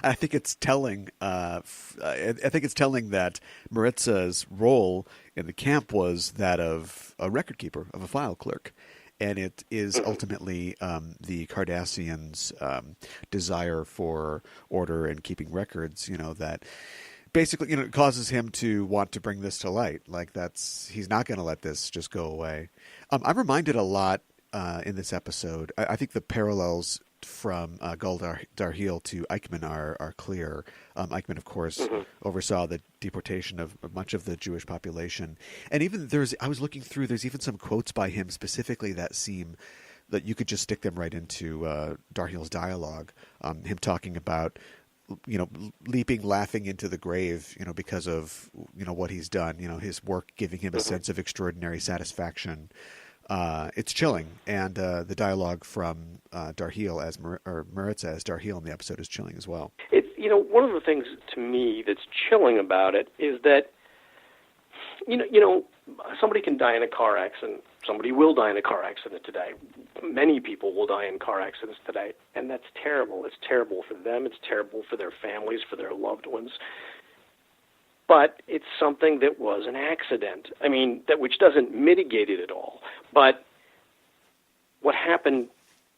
I think it's telling. I think it's telling that Maritza's role in the camp was that of a record keeper, of a file clerk, and it is ultimately the Cardassians' desire for order and keeping records. That basically, causes him to want to bring this to light. Like he's not going to let this just go away. I'm reminded a lot in this episode. I think the parallels from Gul Darheel to Eichmann are clear. Eichmann, of course, oversaw the deportation of much of the Jewish population. And even I was looking through, there's even some quotes by him specifically that seem that you could just stick them right into Darheel's dialogue. Him talking about, leaping, laughing into the grave, because of, what he's done, his work giving him a sense of extraordinary satisfaction. It's chilling, and the dialogue from Darheel or Maritza as Darheel in the episode is chilling as well. It's one of the things to me that's chilling about it is that somebody can die in a car accident. Somebody will die in a car accident today. Many people will die in car accidents today, and that's terrible. It's terrible for them. It's terrible for their families, for their loved ones. But it's something that was an accident. I mean, which doesn't mitigate it at all. But what happened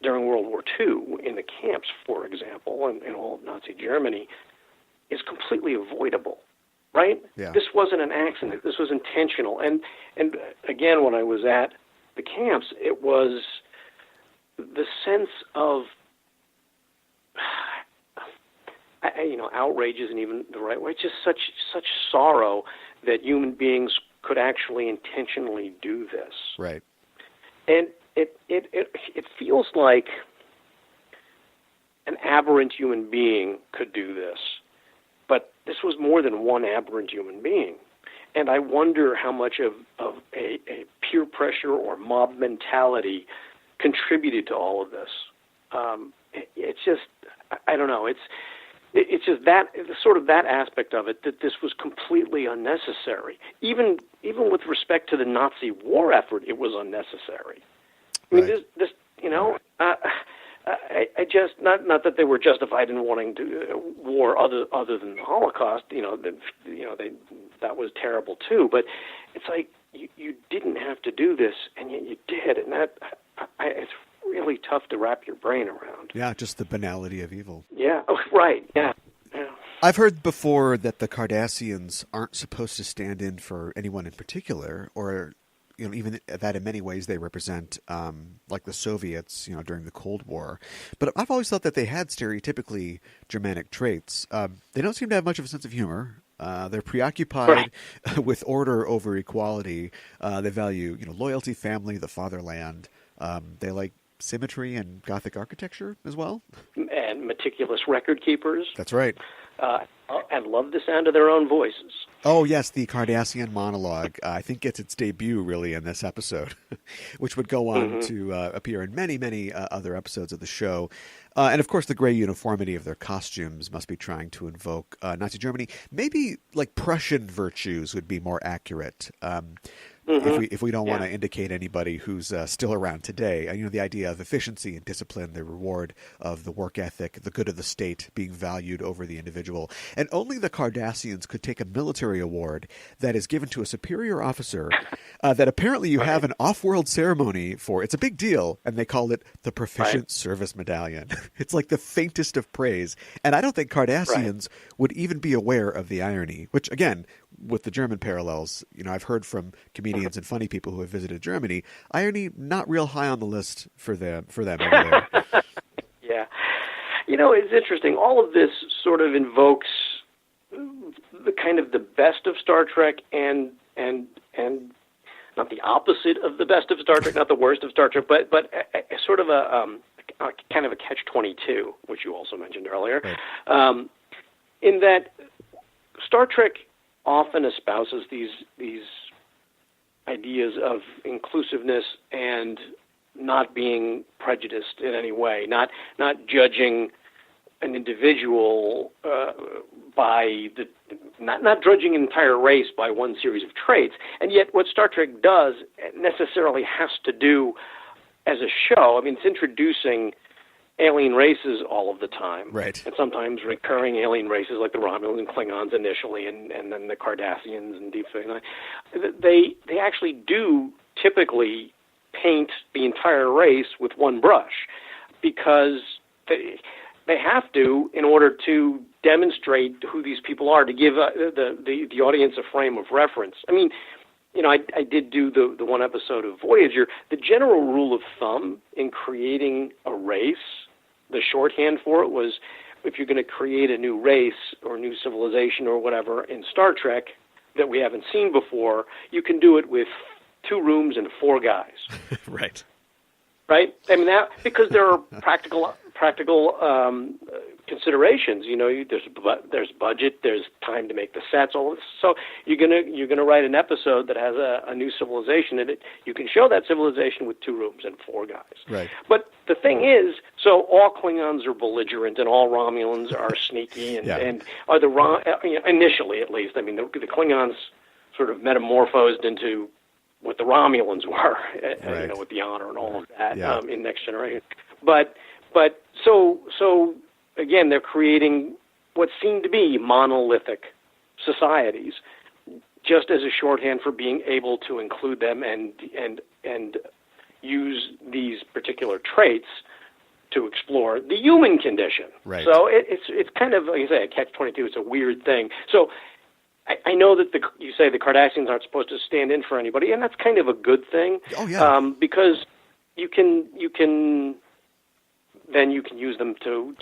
during World War II in the camps, for example, in all of Nazi Germany, is completely avoidable, right? Yeah. This wasn't an accident. This was intentional. And again, when I was at the camps, it was the sense of outrage isn't even the right way. It's just such sorrow that human beings could actually intentionally do this. Right. And it feels like an aberrant human being could do this, but this was more than one aberrant human being. And I wonder how much of a peer pressure or mob mentality contributed to all of this. It's just, I don't know. It's just that sort of that aspect of it, that this was completely unnecessary. Even with respect to the Nazi war effort, it was unnecessary. I mean, this I just not that they were justified in wanting to war other than the Holocaust. That was terrible too. But it's like you didn't have to do this, and yet you did, and it's really tough to wrap your brain around. Yeah, just the banality of evil. Yeah, right, yeah. I've heard before that the Cardassians aren't supposed to stand in for anyone in particular, or even that in many ways they represent like the Soviets, during the Cold War. But I've always thought that they had stereotypically Germanic traits. They don't seem to have much of a sense of humor. They're preoccupied with order over equality. They value, loyalty, family, the fatherland. They like symmetry and Gothic architecture as well. And meticulous record keepers. That's right. And love the sound of their own voices. Oh, yes, the Cardassian Monologue, I think gets its debut, really, in this episode, which would go on to appear in many, many other episodes of the show. And, of course, the gray uniformity of their costumes must be trying to invoke Nazi Germany. Maybe, like, Prussian virtues would be more accurate. If we don't want to indicate anybody who's still around today, the idea of efficiency and discipline, the reward of the work ethic, the good of the state being valued over the individual. And only the Cardassians could take a military award that is given to a superior officer that apparently you have an off-world ceremony for. It's a big deal, and they call it the Proficient Service Medallion. It's like the faintest of praise. And I don't think Cardassians would even be aware of the irony, which, again, with the German parallels, I've heard from comedians and funny people who have visited Germany, irony not real high on the list for them over there. Yeah. It's interesting. All of this sort of invokes the kind of the best of Star Trek and not the opposite of the best of Star Trek, not the worst of Star Trek, but a sort of a kind of a catch-22, which you also mentioned earlier, in that Star Trek often espouses these ideas of inclusiveness and not being prejudiced in any way, not judging an individual not judging an entire race by one series of traits. And yet what Star Trek does necessarily has to do as a show, it's introducing alien races all of the time. Right. And sometimes recurring alien races like the Romulans and Klingons initially, and then the Cardassians and Deep Space Nine. They actually do typically paint the entire race with one brush because they have to in order to demonstrate who these people are, to give the audience a frame of reference. I did do the one episode of Voyager. The general rule of thumb in creating a race, the shorthand for it was, if you're going to create a new race or new civilization or whatever in Star Trek that we haven't seen before, you can do it with 2 rooms and 4 guys. Right. Right? Because there are practical considerations. There's budget, there's time to make the sets, all this. So you're gonna write an episode that has a new civilization in it. You can show that civilization with 2 rooms and 4 guys. Right. But the thing is, so all Klingons are belligerent and all Romulans are sneaky and are initially at least. The Klingons sort of metamorphosed into what the Romulans were, with the honor and all of that in Next Generation. But so again, they're creating what seem to be monolithic societies, just as a shorthand for being able to include them and use these particular traits to explore the human condition. Right. So it's kind of, like you say, a catch-22. It's a weird thing. So I know that you say the Cardassians aren't supposed to stand in for anybody, and that's kind of a good thing. Oh yeah. Because you can use them to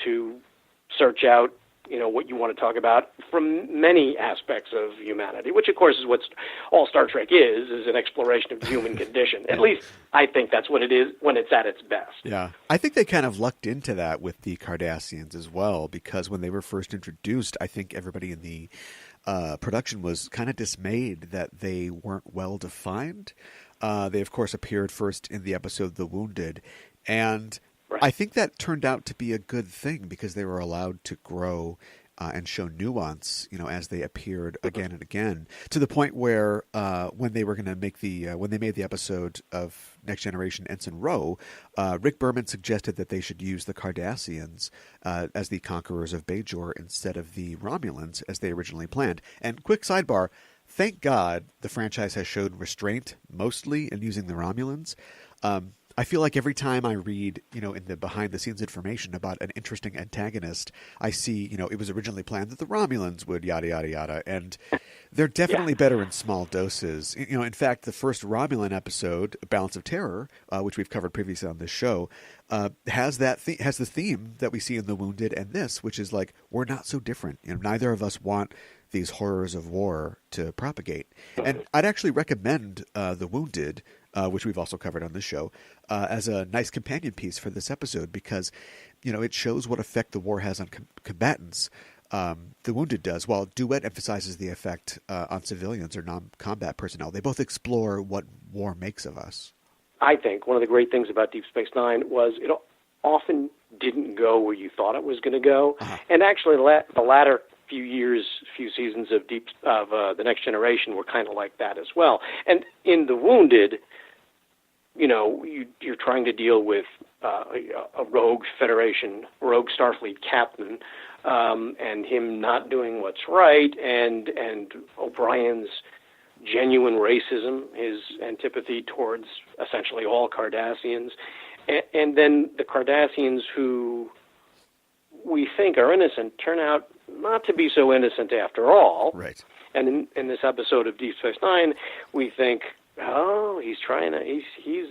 search out what you want to talk about from many aspects of humanity, which of course is what all Star Trek is an exploration of the human condition. At least I think that's what it is when it's at its best. Yeah. I think they kind of lucked into that with the Cardassians as well, because when they were first introduced, I think everybody in the production was kind of dismayed that they weren't well defined. They, of course, appeared first in the episode The Wounded, and I think that turned out to be a good thing because they were allowed to grow and show nuance, as they appeared again and again, to the point where when they were going to make when they made the episode of Next Generation Ensign Rowe, Rick Berman suggested that they should use the Cardassians as the conquerors of Bajor instead of the Romulans as they originally planned. And quick sidebar, thank God the franchise has showed restraint mostly in using the Romulans. I feel like every time I read, in the behind-the-scenes information about an interesting antagonist, I see, it was originally planned that the Romulans would yada, yada, yada, and they're definitely better in small doses. In fact, the first Romulan episode, Balance of Terror, which we've covered previously on this show, has the theme that we see in The Wounded and this, which is like, we're not so different. Neither of us want these horrors of war to propagate. And I'd actually recommend The Wounded which we've also covered on this show, as a nice companion piece for this episode because, it shows what effect the war has on combatants. The Wounded does, while Duet emphasizes the effect on civilians or non-combat personnel. They both explore what war makes of us. I think one of the great things about Deep Space Nine was it often didn't go where you thought it was going to go. Uh-huh. And actually, the latter few seasons of The Next Generation were kind of like that as well. And in The Wounded, you're trying to deal with a rogue Starfleet captain, and him not doing what's right, and O'Brien's genuine racism, his antipathy towards essentially all Cardassians, and then the Cardassians who we think are innocent turn out not to be so innocent after all. Right. And in this episode of Deep Space Nine, we think, oh, he's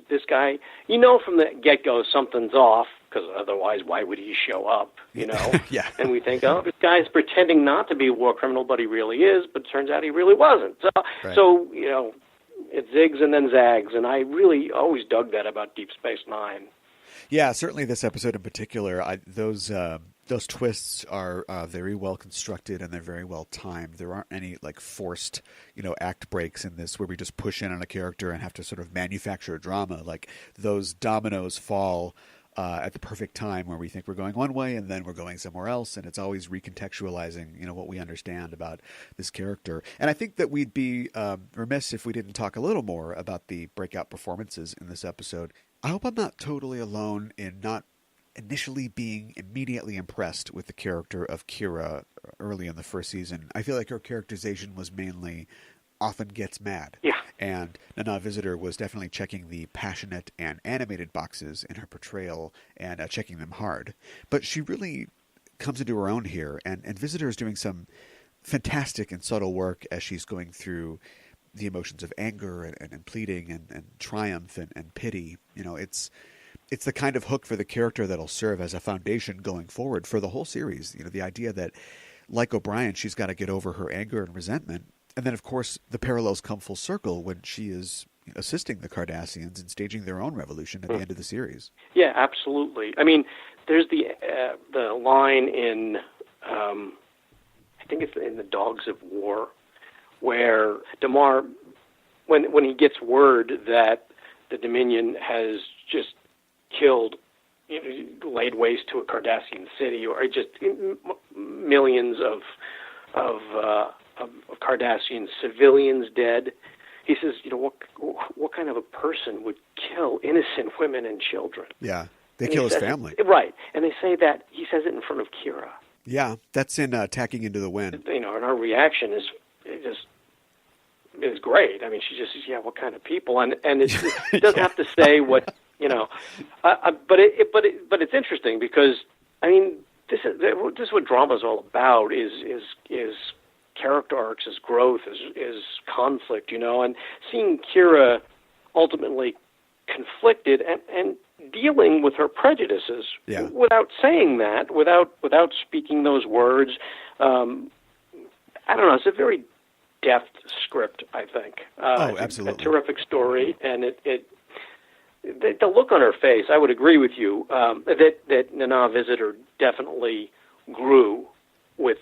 this guy. From the get-go something's off, because otherwise why would he show up, Yeah. And we think, oh, this guy's pretending not to be a war criminal, but he really is, but it turns out he really wasn't. So it zigs and then zags, and I really always dug that about Deep Space Nine. Yeah, certainly this episode in particular, those twists are very well constructed and they're very well timed. There aren't any forced, act breaks in this where we just push in on a character and have to sort of manufacture a drama. Like those dominoes fall at the perfect time where we think we're going one way and then we're going somewhere else, and it's always recontextualizing, what we understand about this character. And I think that we'd be remiss if we didn't talk a little more about the breakout performances in this episode. I hope I'm not totally alone in not initially being immediately impressed with the character of Kira early in the first season. I feel like her characterization was mainly often gets mad. Yeah. And Nana Visitor was definitely checking the passionate and animated boxes in her portrayal and checking them hard. But she really comes into her own here, and Visitor is doing some fantastic and subtle work as she's going through the emotions of anger and pleading and triumph and pity. It's the kind of hook for the character that'll serve as a foundation going forward for the whole series. The idea that, like O'Brien, she's got to get over her anger and resentment. And then, of course, the parallels come full circle when she is assisting the Cardassians in staging their own revolution at the end of the series. Yeah, absolutely. I mean, there's the line in, I think it's in The Dogs of War, where Damar, when he gets word that the Dominion has just killed, laid waste to a Cardassian city, or just millions of Cardassian civilians dead. He says, what kind of a person would kill innocent women and children? Yeah, they kill his family. Right, and they say that, he says it in front of Kira. Yeah, that's in Tacking Into the Wind. And our reaction is great. I mean, she just says, yeah, what kind of people? And it doesn't have to say what, but it's interesting because, I mean, this is what drama is all about, is character arcs, is growth, is conflict, and seeing Kira ultimately conflicted and dealing with her prejudices without saying that, without speaking those words. I don't know. It's a very deft script, I think. Absolutely. A terrific story, and the look on her face, I would agree with you, that Nana Visitor definitely grew with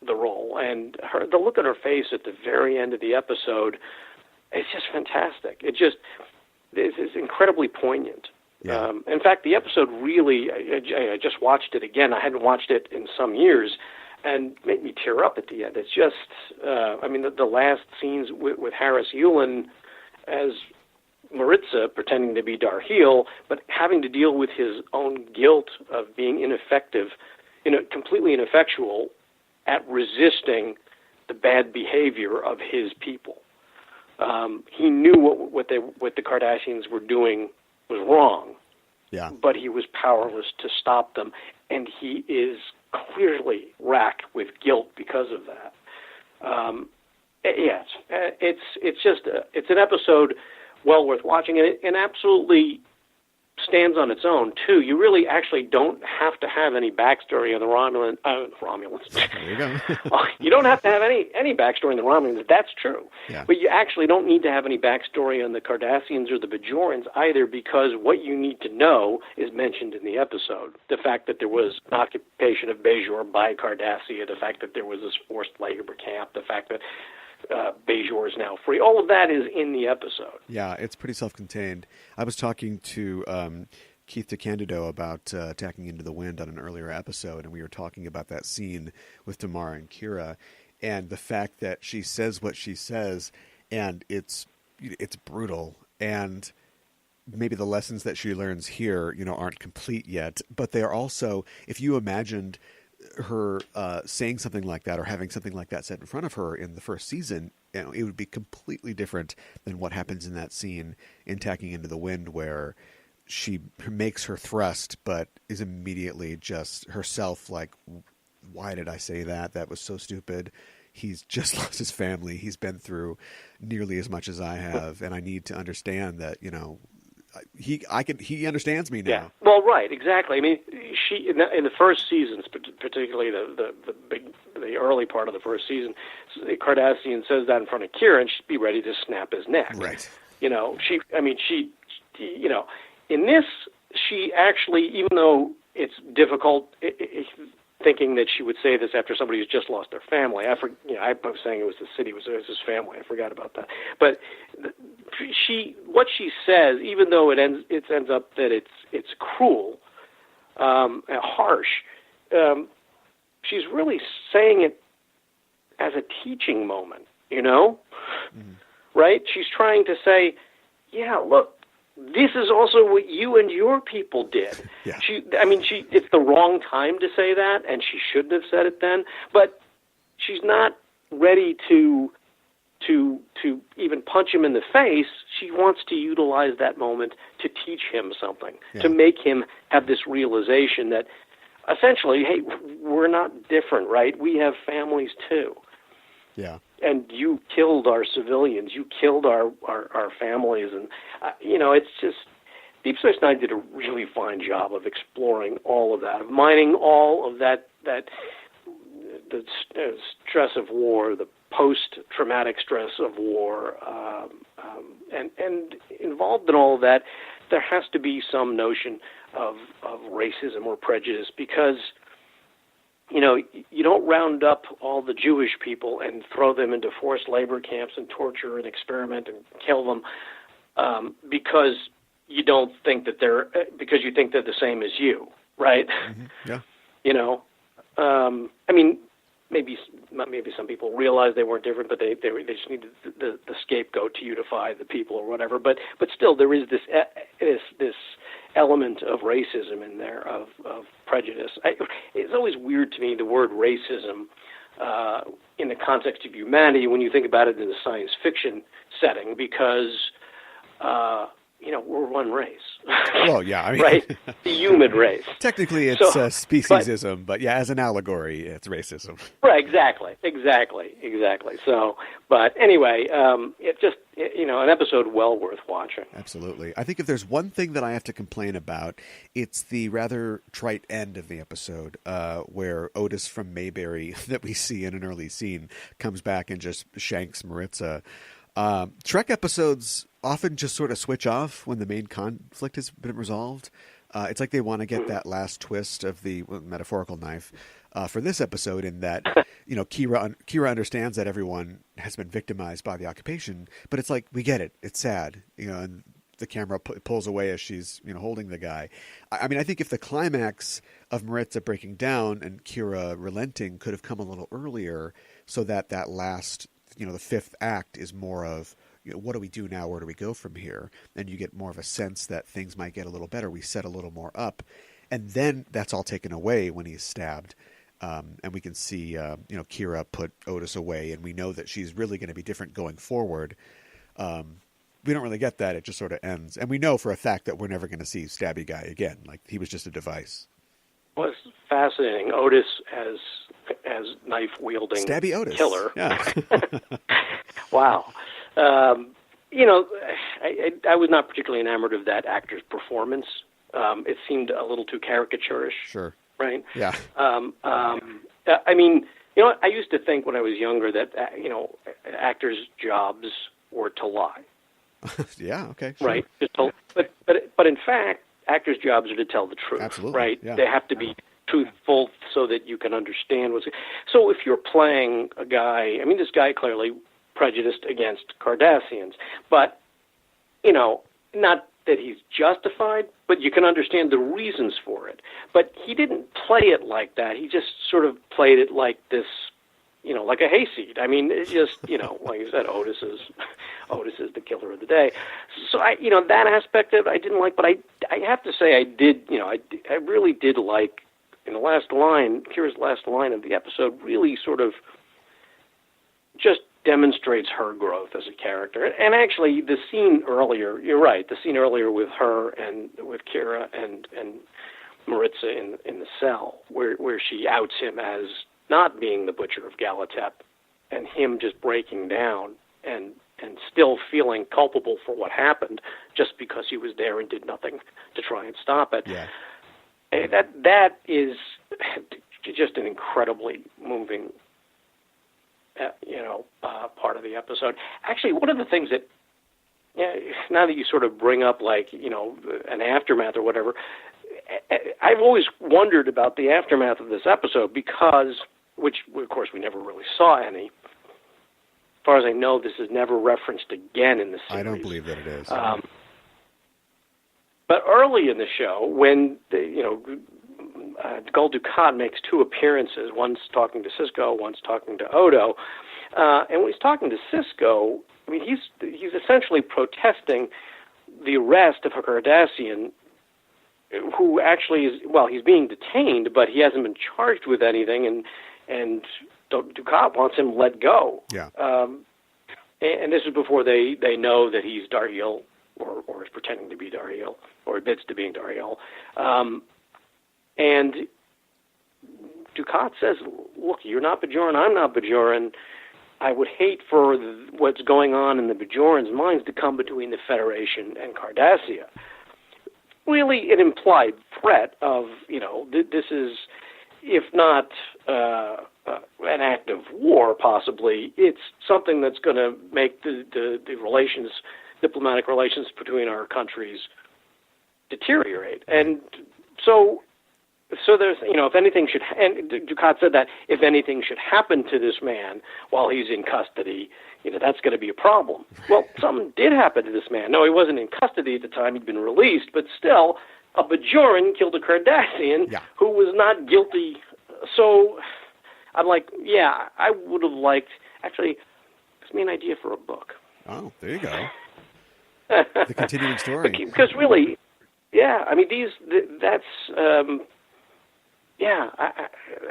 the role. And the look on her face at the very end of the episode, it's just fantastic. It's incredibly poignant. Yeah. In fact, the episode really, I just watched it again. I hadn't watched it in some years, and made me tear up at the end. It's just, the last scenes with Harris Yulin as Maritza pretending to be Darheel, but having to deal with his own guilt of being ineffective, completely ineffectual at resisting the bad behavior of his people. He knew what the Cardassians were doing was wrong, but he was powerless to stop them, and he is clearly racked with guilt because of that. It's an episode well worth watching, and absolutely stands on its own, too. You really actually don't have to have any backstory on the Romulans. There you go. You don't have to have any backstory on the Romulans. That's true. Yeah. But you actually don't need to have any backstory on the Cardassians or the Bajorans either, because what you need to know is mentioned in the episode. The fact that there was an occupation of Bajor by Cardassia, the fact that there was this forced labor camp, the fact that Bajor is now free. All of that is in the episode. Yeah, it's pretty self-contained. I was talking to Keith DeCandido about Attacking Into the Wind on an earlier episode, and we were talking about that scene with Tamara and Kira, and the fact that she says what she says, and it's brutal, and maybe the lessons that she learns here, aren't complete yet, but they are also, if you imagined her saying something like that or having something like that said in front of her in the first season, it would be completely different than what happens in that scene in Tacking Into the Wind, where she makes her thrust but is immediately just herself like, why did I say that? That was so stupid. He's just lost his family. He's been through nearly as much as I have, and I need to understand that, he understands me now. Yeah. Well, right, exactly. I mean, she in the first seasons, particularly the early part of the first season, the Cardassian says that in front of Kira, and she'd be ready to snap his neck. Right. In this, she actually, even though it's difficult, thinking that she would say this after somebody who's just lost their family. I was saying it was the city, it was his family. I forgot about that. But what she says, even though it ends up that it's cruel, and harsh, she's really saying it as a teaching moment. Mm-hmm. Right? She's trying to say, yeah, look, this is also what you and your people did. Yeah. It's the wrong time to say that, and she shouldn't have said it then, but she's not ready to even punch him in the face. She wants to utilize that moment to teach him something, to make him have this realization that essentially, hey, we're not different, right? We have families too. Yeah. And you killed our civilians. You killed our families. And, it's just, Deep Space Nine did a really fine job of exploring all of that, of mining all of the stress of war, the post-traumatic stress of war, and involved in all of that, there has to be some notion of racism or prejudice, because you don't round up all the Jewish people and throw them into forced labor camps and torture and experiment and kill them because you don't think that because you think they're the same as you, right? Mm-hmm. Yeah. Maybe some people realized they weren't different, but they just needed the scapegoat to unify the people or whatever. But still, there is this element of racism in there, of prejudice. It's always weird to me, the word racism in the context of humanity, when you think about it in a science fiction setting, because we're one race. Well, yeah, right? The human race. Technically, it's speciesism, but yeah, as an allegory, it's racism. Right, exactly. So, but anyway, it's just, an episode well worth watching. Absolutely. I think if there's one thing that I have to complain about, it's the rather trite end of the episode, where Otis from Mayberry, that we see in an early scene, comes back and just shanks Maritza. Trek episodes often just sort of switch off when the main conflict has been resolved. It's like they want to get that last twist of the metaphorical knife for this episode, in that Kira understands that everyone has been victimized by the occupation, but it's like, we get it, it's sad, and the camera pulls away as she's holding the guy. I think if the climax of Maritza breaking down and Kira relenting could have come a little earlier, so that last the fifth act is more of, what do we do now? Where do we go from here? And you get more of a sense that things might get a little better. We set a little more up. And then that's all taken away when he's stabbed. And we can see, Kira put Otis away, and we know that she's really going to be different going forward. We don't really get that. It just sort of ends. And we know for a fact that we're never going to see Stabby Guy again. Like, he was just a device. Well, it's fascinating. Otis as knife-wielding Stabby Otis. Killer. Yeah. Wow. I was not particularly enamored of that actor's performance It seemed a little too caricaturish. Sure. Right? Yeah. I mean, you know, I used to think when I was younger that, actors' jobs were to lie. Yeah, okay. Sure. Right? But in fact, actors' jobs are to tell the truth. Absolutely. Right? Yeah. They have to be truthful so that you can understand what's... So if you're playing a guy, I mean, this guy clearly prejudiced against Cardassians, but, you know, not that he's justified, but you can understand the reasons for it. But he didn't play it like that. He just sort of played it like this, you know, like a hayseed. I mean, it just, you know, like you said, Otis is the killer of the day. So that aspect of it I didn't like, but I have to say I did, you know, I really did like, in the last line, Kira's last line of the episode really sort of just demonstrates her growth as a character. And actually, the scene earlier, you're right, the scene earlier with her and with Kira and Maritza in the cell, where she outs him as not being the Butcher of Galatep, and him just breaking down and still feeling culpable for what happened just because he was there and did nothing to try and stop it. Yeah. That is just an incredibly moving, part of the episode. Actually, one of the things that, now that you sort of bring up, like, you know, an aftermath or whatever, I've always wondered about the aftermath of this episode because, which of course we never really saw any. As far as I know, this is never referenced again in the series. I don't believe that it is. But early in the show, when Gul Dukat makes two appearances, one's talking to Sisko, one's talking to Odo, and when he's talking to Sisko, I mean, he's essentially protesting the arrest of a Cardassian who actually is, well, he's being detained, but he hasn't been charged with anything, and Dukat wants him let go. Yeah. And this is before they know that he's Darhiel, or is pretending to be Darhiel, or admits to being Darhiel. And Dukat says, look, you're not Bajoran, I'm not Bajoran. I would hate for what's going on in the Bajorans' minds to come between the Federation and Cardassia. Really an implied threat of, this is, if not an act of war, possibly, it's something that's going to make the relations, diplomatic relations between our countries deteriorate. And so there's, if anything should, and Dukat said that if anything should happen to this man while he's in custody, that's going to be a problem. Well, something did happen to this man. No, he wasn't in custody at the time. He'd been released, but still, a Bajoran killed a Cardassian who was not guilty. So I'm like, I would have liked, actually, gives me an idea for a book. Oh, there you go. The continuing story. Because really, I mean, that's...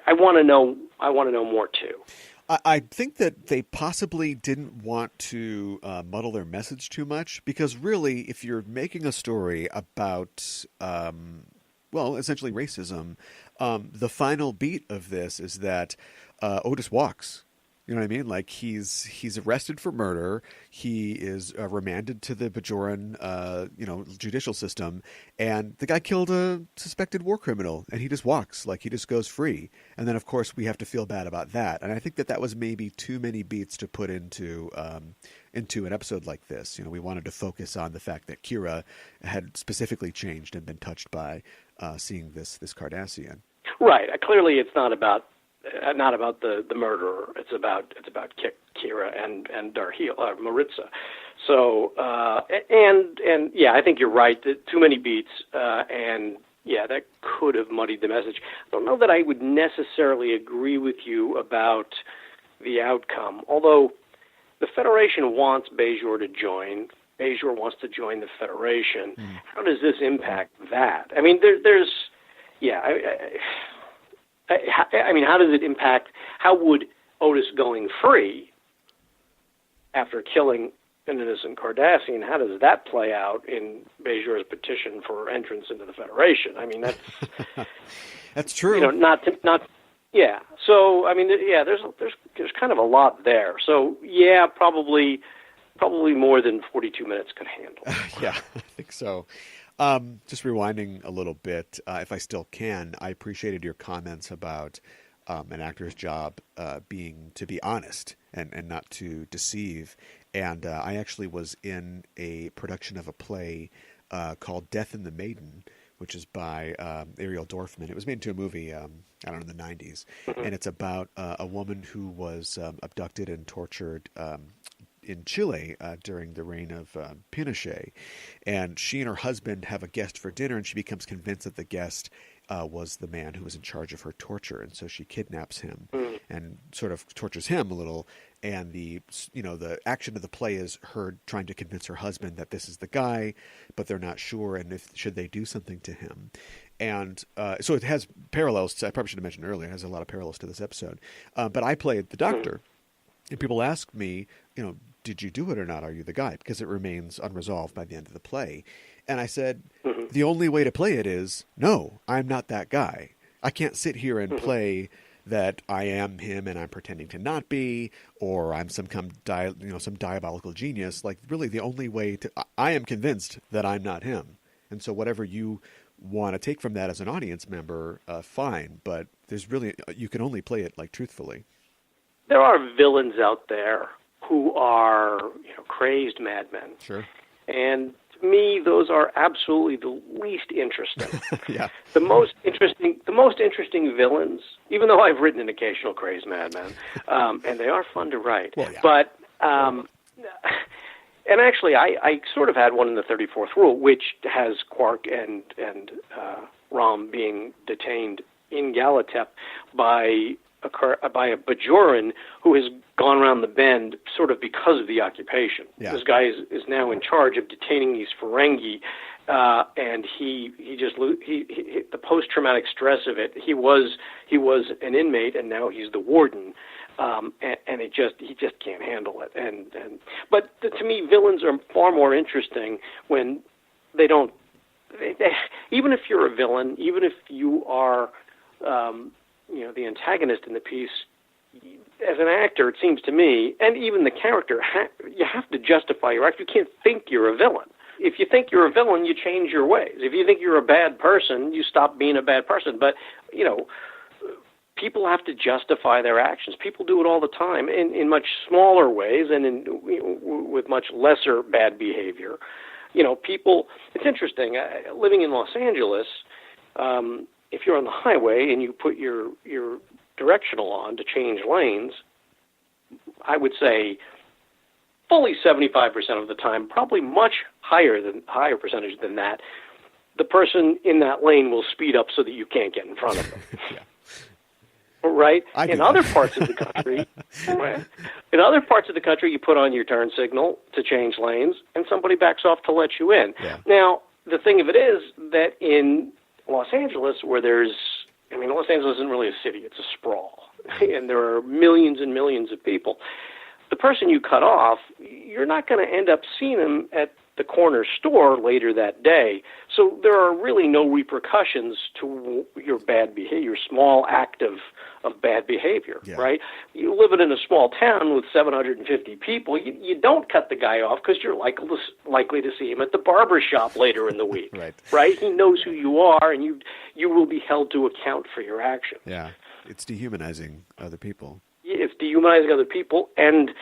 I want to know. I want to know more too. I think that they possibly didn't want to muddle their message too much, because really, if you're making a story about, essentially racism, the final beat of this is that Otis walks. You know what I mean? Like he's arrested for murder. He is remanded to the Bajoran, judicial system, and the guy killed a suspected war criminal, and he just walks, like he just goes free. And then, of course, we have to feel bad about that. And I think that was maybe too many beats to put into an episode like this. We wanted to focus on the fact that Kira had specifically changed and been touched by seeing this Cardassian. Right. Clearly, it's not about the murderer. It's about Kira and Darhiel, Maritza. So I think you're right. Too many beats, that could have muddied the message. I don't know that I would necessarily agree with you about the outcome. Although the Federation wants Bajor to join, Bajor wants to join the Federation. How does this impact that? I mean, there's. I mean, how does it impact? How would Otis going free after killing an innocent Cardassian? How does that play out in Bajor's petition for entrance into the Federation? I mean, that's that's true. So I mean, there's kind of a lot there. So probably more than 42 minutes could handle. I think so. Just rewinding a little bit, if I still can, I appreciated your comments about an actor's job being to be honest and not to deceive. And I actually was in a production of a play called Death in the Maiden, which is by Ariel Dorfman. It was made into a movie, I don't know, in the 90s. And it's about a woman who was abducted and tortured in Chile during the reign of Pinochet. And she and her husband have a guest for dinner, and she becomes convinced that the guest was the man who was in charge of her torture. And so she kidnaps him and sort of tortures him a little. And the action of the play is her trying to convince her husband that this is the guy, but they're not sure, and should they do something to him. And so it has parallels. I probably should have mentioned earlier, it has a lot of parallels to this episode. But I played the doctor, and people ask me, did you do it or not? Are you the guy? Because it remains unresolved by the end of the play. And I said, the only way to play it is, no, I'm not that guy. I can't sit here and play that I am him and I'm pretending to not be, or I'm some diabolical genius. Like, really, the only way I am convinced that I'm not him. And so whatever you want to take from that as an audience member, fine. But you can only play it like truthfully. There are villains out there who are, crazed madmen. Sure. And to me, those are absolutely the least interesting. Yeah. The most interesting villains, even though I've written an occasional crazed madman, and they are fun to write. Well, yeah. But, and actually, I sort of had one in the 34th Rule, which has Quark and Rom being detained in Galatep by a Bajoran who has gone around the bend sort of because of the occupation. Yeah. This guy is now in charge of detaining these Ferengi, and he the post-traumatic stress of it. He was an inmate, and now he's the warden, and he just can't handle it. But to me, villains are far more interesting when they don't. Even if you're a villain, even if you are the antagonist in the piece, as an actor, it seems to me, and even the character, you have to justify your act. You can't think you're a villain. If you think you're a villain, you change your ways. If you think you're a bad person, you stop being a bad person. But, people have to justify their actions. People do it all the time in much smaller ways and with much lesser bad behavior. People, it's interesting, living in Los Angeles, if you're on the highway and you put your directional on to change lanes, I would say fully 75% of the time, probably much higher percentage than that, the person in that lane will speed up so that you can't get in front of them. Yeah. Right? In other parts of the country, you put on your turn signal to change lanes, and somebody backs off to let you in. Yeah. Now, the thing of it is that in Los Angeles, Los Angeles isn't really a city, it's a sprawl, and there are millions and millions of people. The person you cut off, you're not going to end up seeing them at the corner store later that day. So there are really no repercussions to your bad behavior, your small act of bad behavior, right? You live in a small town with 750 people, you don't cut the guy off because you're likely to see him at the barber shop later in the week, right? He knows who you are, and you will be held to account for your actions. Yeah, it's dehumanizing other people. It's dehumanizing other people, and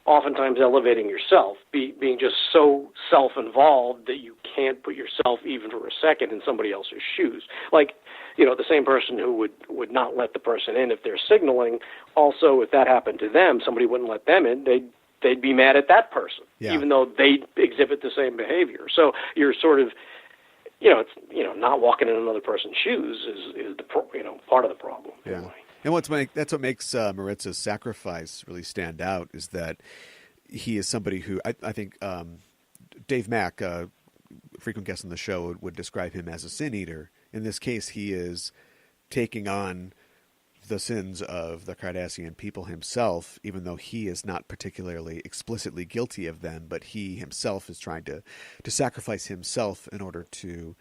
oftentimes elevating yourself, being just so self-involved that you can't put yourself even for a second in somebody else's shoes. Like, the same person who would not let the person in if they're signaling, also, if that happened to them, somebody wouldn't let them in, they'd be mad at that person, even though they exhibit the same behavior. So you're sort of, not walking in another person's shoes is the part of the problem. Yeah. Anyway. And that's what makes Maritz's sacrifice really stand out, is that he is somebody who I think Dave Mack, frequent guest on the show, would describe him as a sin eater. In this case, he is taking on the sins of the Cardassian people himself, even though he is not particularly explicitly guilty of them, but he himself is trying to sacrifice himself in order to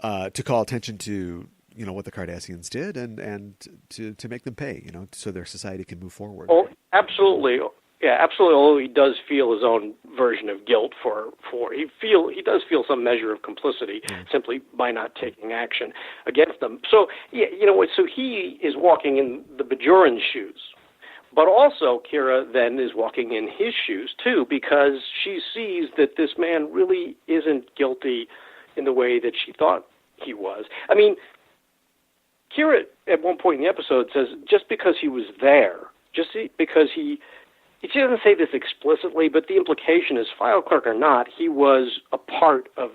call attention to what the Cardassians did and to make them pay, so their society can move forward. Oh, absolutely. Yeah, absolutely. Although he does feel his own version of guilt for he does feel some measure of complicity simply by not taking action against them. So so he is walking in the Bajoran's shoes, but also Kira then is walking in his shoes too, because she sees that this man really isn't guilty in the way that she thought he was. I mean, Kira at one point in the episode says just because he was there, because she doesn't say this explicitly, but the implication is, file clerk or not, he was a part of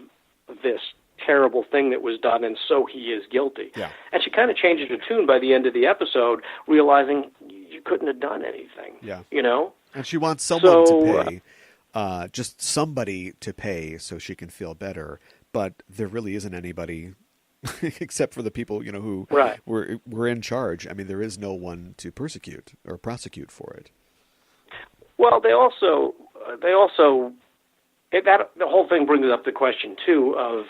this terrible thing that was done, and so he is guilty. Yeah. And she kind of changes her tune by the end of the episode, realizing you couldn't have done anything. Yeah. And she wants someone to pay, just somebody to pay so she can feel better, but there really isn't anybody except for the people, who were in charge. I mean, there is no one to persecute or prosecute for it. Well, the whole thing brings up the question too of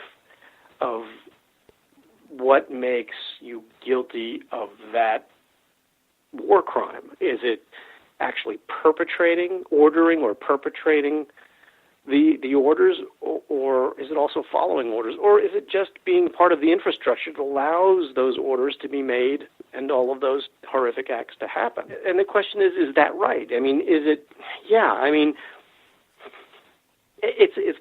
what makes you guilty of that war crime. Is it actually ordering or perpetrating the orders, or is it also following orders, or is it just being part of the infrastructure that allows those orders to be made and all of those horrific acts to happen? And the question is that right? I mean, is it? Yeah, I mean, it's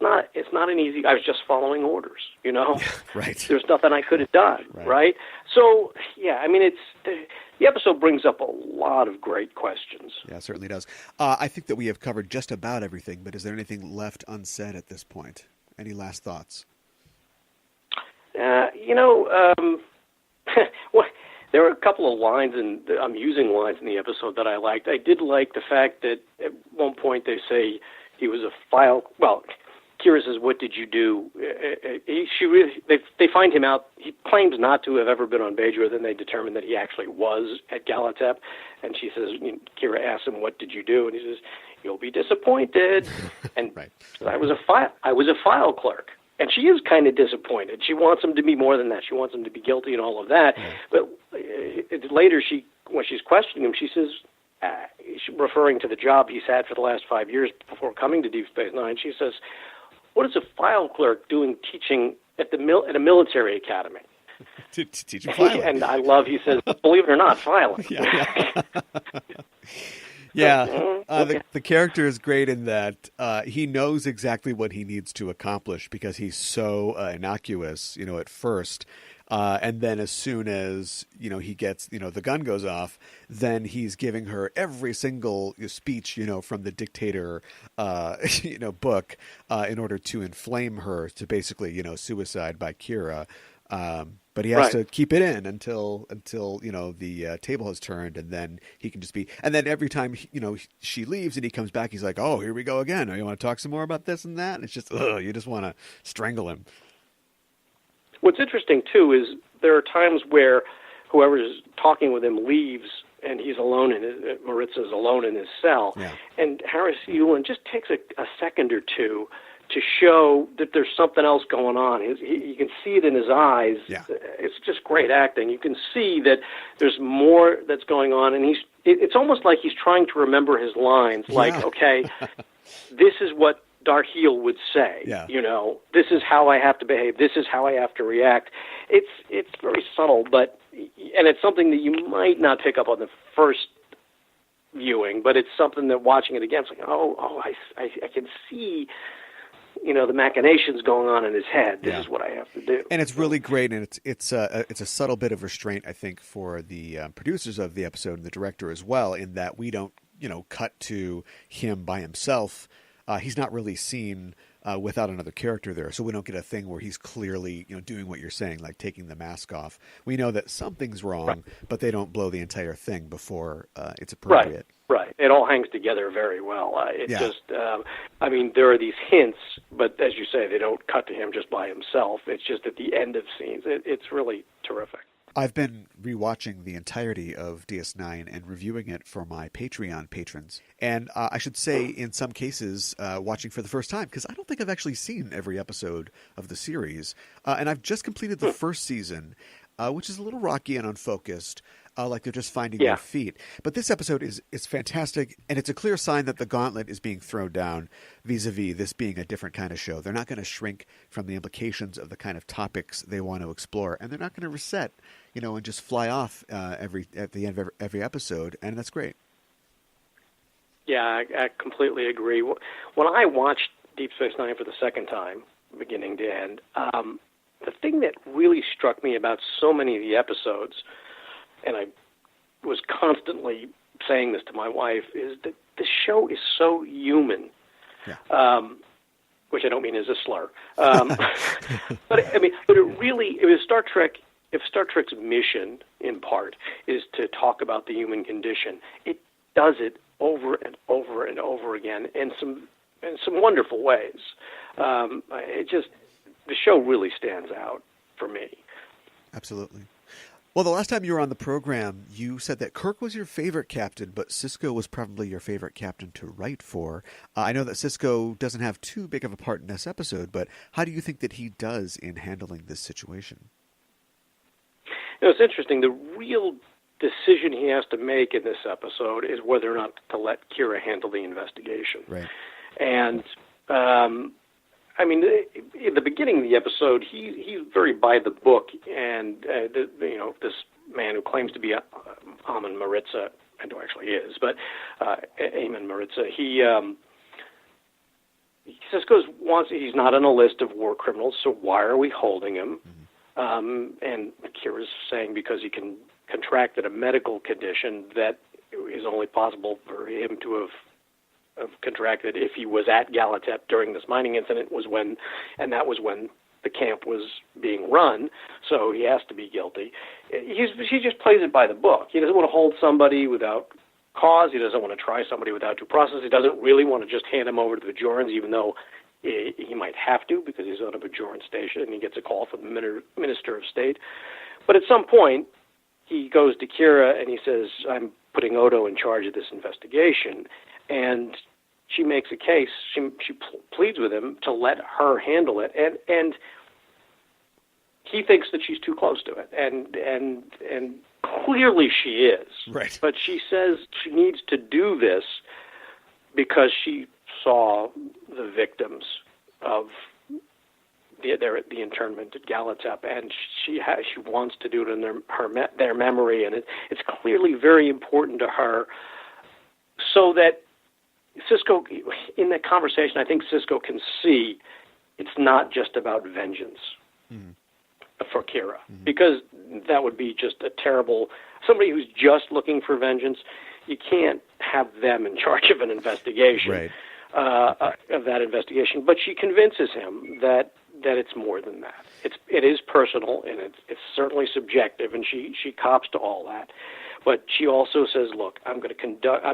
not an easy. I was just following orders, Yeah, right. There's nothing I could have done, right? So yeah, I mean, the episode brings up a lot of great questions. Yeah, it certainly does. I think that we have covered just about everything, but is there anything left unsaid at this point? Any last thoughts? Well, there were a couple of lines, and amusing lines in the episode that I liked. I did like the fact that at one point they say he was a file. Well, Kira says, "What did you do?" They find him out. He claims not to have ever been on Bajor. Then they determine that he actually was at Galatep. And she says, Kira asks him, "What did you do?" And he says, "You'll be disappointed." And says, I was a file clerk. And she is kind of disappointed. She wants him to be more than that. She wants him to be guilty and all of that. Yeah. But later, when she's questioning him, she says, referring to the job he's had for the last 5 years before coming to Deep Space Nine, she says, "What is a file clerk doing teaching at a military academy?" Teaching filing. And I love, he says, "Believe it or not, filing." Yeah. The character is great in that he knows exactly what he needs to accomplish because he's so innocuous, at first. And then as soon as, he gets, the gun goes off, then he's giving her every single speech, from the dictator, book in order to inflame her to basically, suicide by Kira. But he has to keep it in until the table has turned, and then he can just be. And then every time she leaves and he comes back, he's like, "Oh, here we go again. Oh, you want to talk some more about this and that?" And it's just, you just want to strangle him. What's interesting too is there are times where whoever's talking with him leaves, and he's alone Maritza's alone in his cell, and Harris Yulin just takes a second or two to show that there's something else going on. You can see it in his eyes. Yeah. It's just great acting. You can see that there's more that's going on, and it's almost like he's trying to remember his lines. Like, okay, this is what Darkeel would say. Yeah. This is how I have to behave. This is how I have to react. It's very subtle, and it's something that you might not pick up on the first viewing, but it's something that watching it again, it's like, I can see the machinations going on in his head. This is what I have to do. And it's really great, and it's a subtle bit of restraint, I think, for the producers of the episode and the director as well, in that we don't, cut to him by himself. He's not really seen without another character there, so we don't get a thing where he's clearly, doing what you're saying, like taking the mask off. We know that something's wrong, but they don't blow the entire thing before it's appropriate. Right. It all hangs together very well. There are these hints, but as you say, they don't cut to him just by himself. It's just at the end of scenes. It's really terrific. I've been rewatching the entirety of DS9 and reviewing it for my Patreon patrons. And I should say, in some cases, watching for the first time, because I don't think I've actually seen every episode of the series. And I've just completed the first season, which is a little rocky and unfocused. like they're just finding their feet. But this episode is fantastic, and it's a clear sign that the gauntlet is being thrown down vis-a-vis this being a different kind of show. They're not going to shrink from the implications of the kind of topics they want to explore, and they're not going to reset, and just fly off at the end of every episode, and that's great. Yeah, I completely agree. When I watched Deep Space Nine for the second time, beginning to end, the thing that really struck me about so many of the episodes, and I was constantly saying this to my wife, is that the show is so human, which I don't mean as a slur. But it was Star Trek. If Star Trek's mission, in part, is to talk about the human condition, it does it over and over and over again in some wonderful ways. The show really stands out for me. Absolutely. Well, the last time you were on the program, you said that Kirk was your favorite captain, but Sisko was probably your favorite captain to write for. I know that Sisko doesn't have too big of a part in this episode, but how do you think that he does in handling this situation? It's interesting. The real decision he has to make in this episode is whether or not to let Kira handle the investigation. Right. And, in the beginning of the episode, he's very by the book, and, this man who claims to be Amon Maritza, and who actually is, but Amon Maritza, he Sisko he's not on a list of war criminals, so why are we holding him? Mm-hmm. And Kira's saying because he contracted a medical condition that is only possible for him to have contracted if he was at Galatep during this mining incident, and that was when the camp was being run, so he has to be guilty. He just plays it by the book. He doesn't want to hold somebody without cause. He doesn't want to try somebody without due process. He doesn't really want to just hand him over to the Bajorans, even though he might have to because he's on a Bajoran station and he gets a call from the Minister of State. But at some point, he goes to Kira and he says, I'm putting Odo in charge of this investigation. And she makes a case, she pleads with him to let her handle it. And he thinks that she's too close to it. And clearly she is. Right. But she says she needs to do this because she saw the victims of the internment at Galatep, and she wants to do it in their memory, and it's clearly very important to her. So that Sisko, in that conversation, I think Sisko can see it's not just about vengeance for Kira, because that would be just a terrible. Somebody who's just looking for vengeance, you can't have them in charge of an investigation. Right. Of that investigation, but she convinces him that it's more than that. It is personal and it's certainly subjective, and she cops to all that. But she also says, "Look, I'm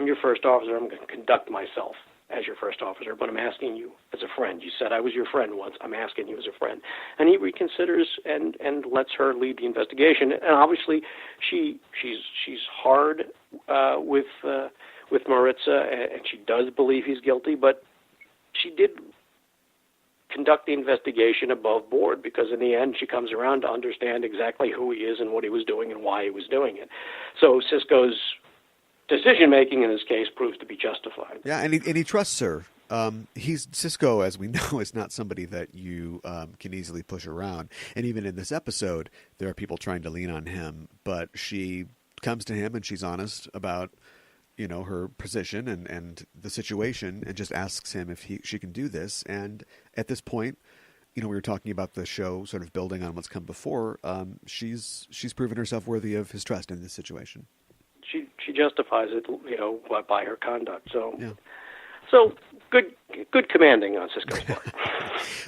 your first officer. I'm going to conduct myself as your first officer, but I'm asking you as a friend. You said I was your friend once. I'm asking you as a friend." And he reconsiders and lets her lead the investigation. And obviously, she's hard with Maritza, and she does believe he's guilty, but she did conduct the investigation above board, because in the end she comes around to understand exactly who he is and what he was doing and why he was doing it. So Sisko's decision-making in this case proves to be justified. Yeah, and he trusts her. Sisko, as we know, is not somebody that you can easily push around. And even in this episode, there are people trying to lean on him, but she comes to him and she's honest about her position and the situation, and just asks him if she can do this. And at this point, we were talking about the show sort of building on what's come before. She's proven herself worthy of his trust in this situation. She justifies it, by her conduct. So, yeah. So good commanding on Sisko's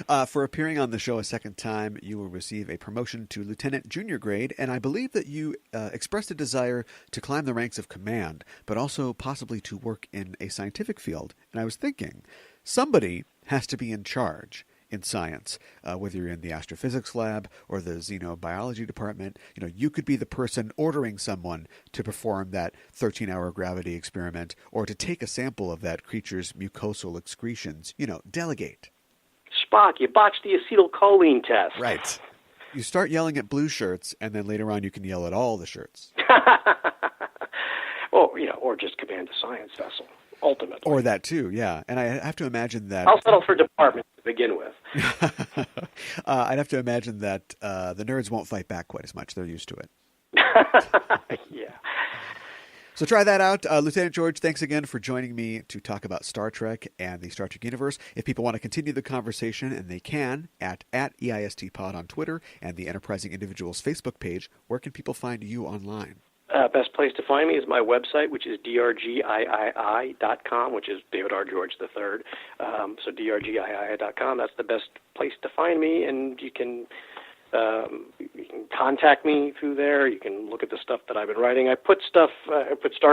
part. For appearing on the show a second time, you will receive a promotion to Lieutenant Junior grade, and I believe that you expressed a desire to climb the ranks of command, but also possibly to work in a scientific field. And I was thinking, somebody has to be in charge in science, whether you're in the astrophysics lab or the xenobiology department. You could be the person ordering someone to perform that 13-hour gravity experiment, or to take a sample of that creature's mucosal excretions. Delegate. Spock, you botched the acetylcholine test. Right. You start yelling at blue shirts, and then later on you can yell at all the shirts. Well, or just command a science vessel, ultimately. Or that too, yeah. And I have to imagine that... I'll settle for department to begin with. I'd have to imagine that the nerds won't fight back quite as much. They're used to it. Yeah. So try that out. Lieutenant George, thanks again for joining me to talk about Star Trek and the Star Trek universe. If people want to continue the conversation, and they can, at EISTpod on Twitter and the Enterprising Individuals Facebook page, where can people find you online? Best place to find me is my website, which is drgii.com, which is David R. George III. So drgii.com. That's the best place to find me, and you can contact me through there. You can look at the stuff that I've been writing. I put Star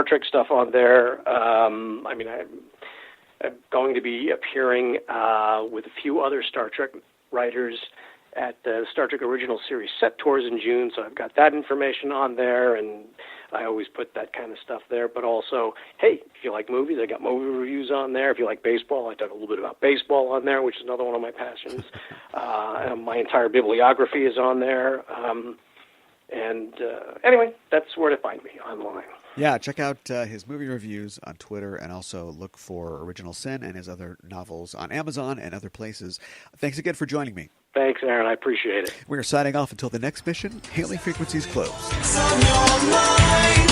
Trek stuff on there. I'm going to be appearing with a few other Star Trek writers at the Star Trek Original Series set tours in June, so I've got that information on there, and I always put that kind of stuff there. But also, hey, if you like movies, I got movie reviews on there. If you like baseball, I talk a little bit about baseball on there, which is another one of my passions. And my entire bibliography is on there. Anyway, that's where to find me online. Yeah, check out his movie reviews on Twitter, and also look for Original Sin and his other novels on Amazon and other places. Thanks again for joining me. Thanks, Aaron. I appreciate it. We're signing off until the next mission. Hailing frequencies closed. It's on your mind.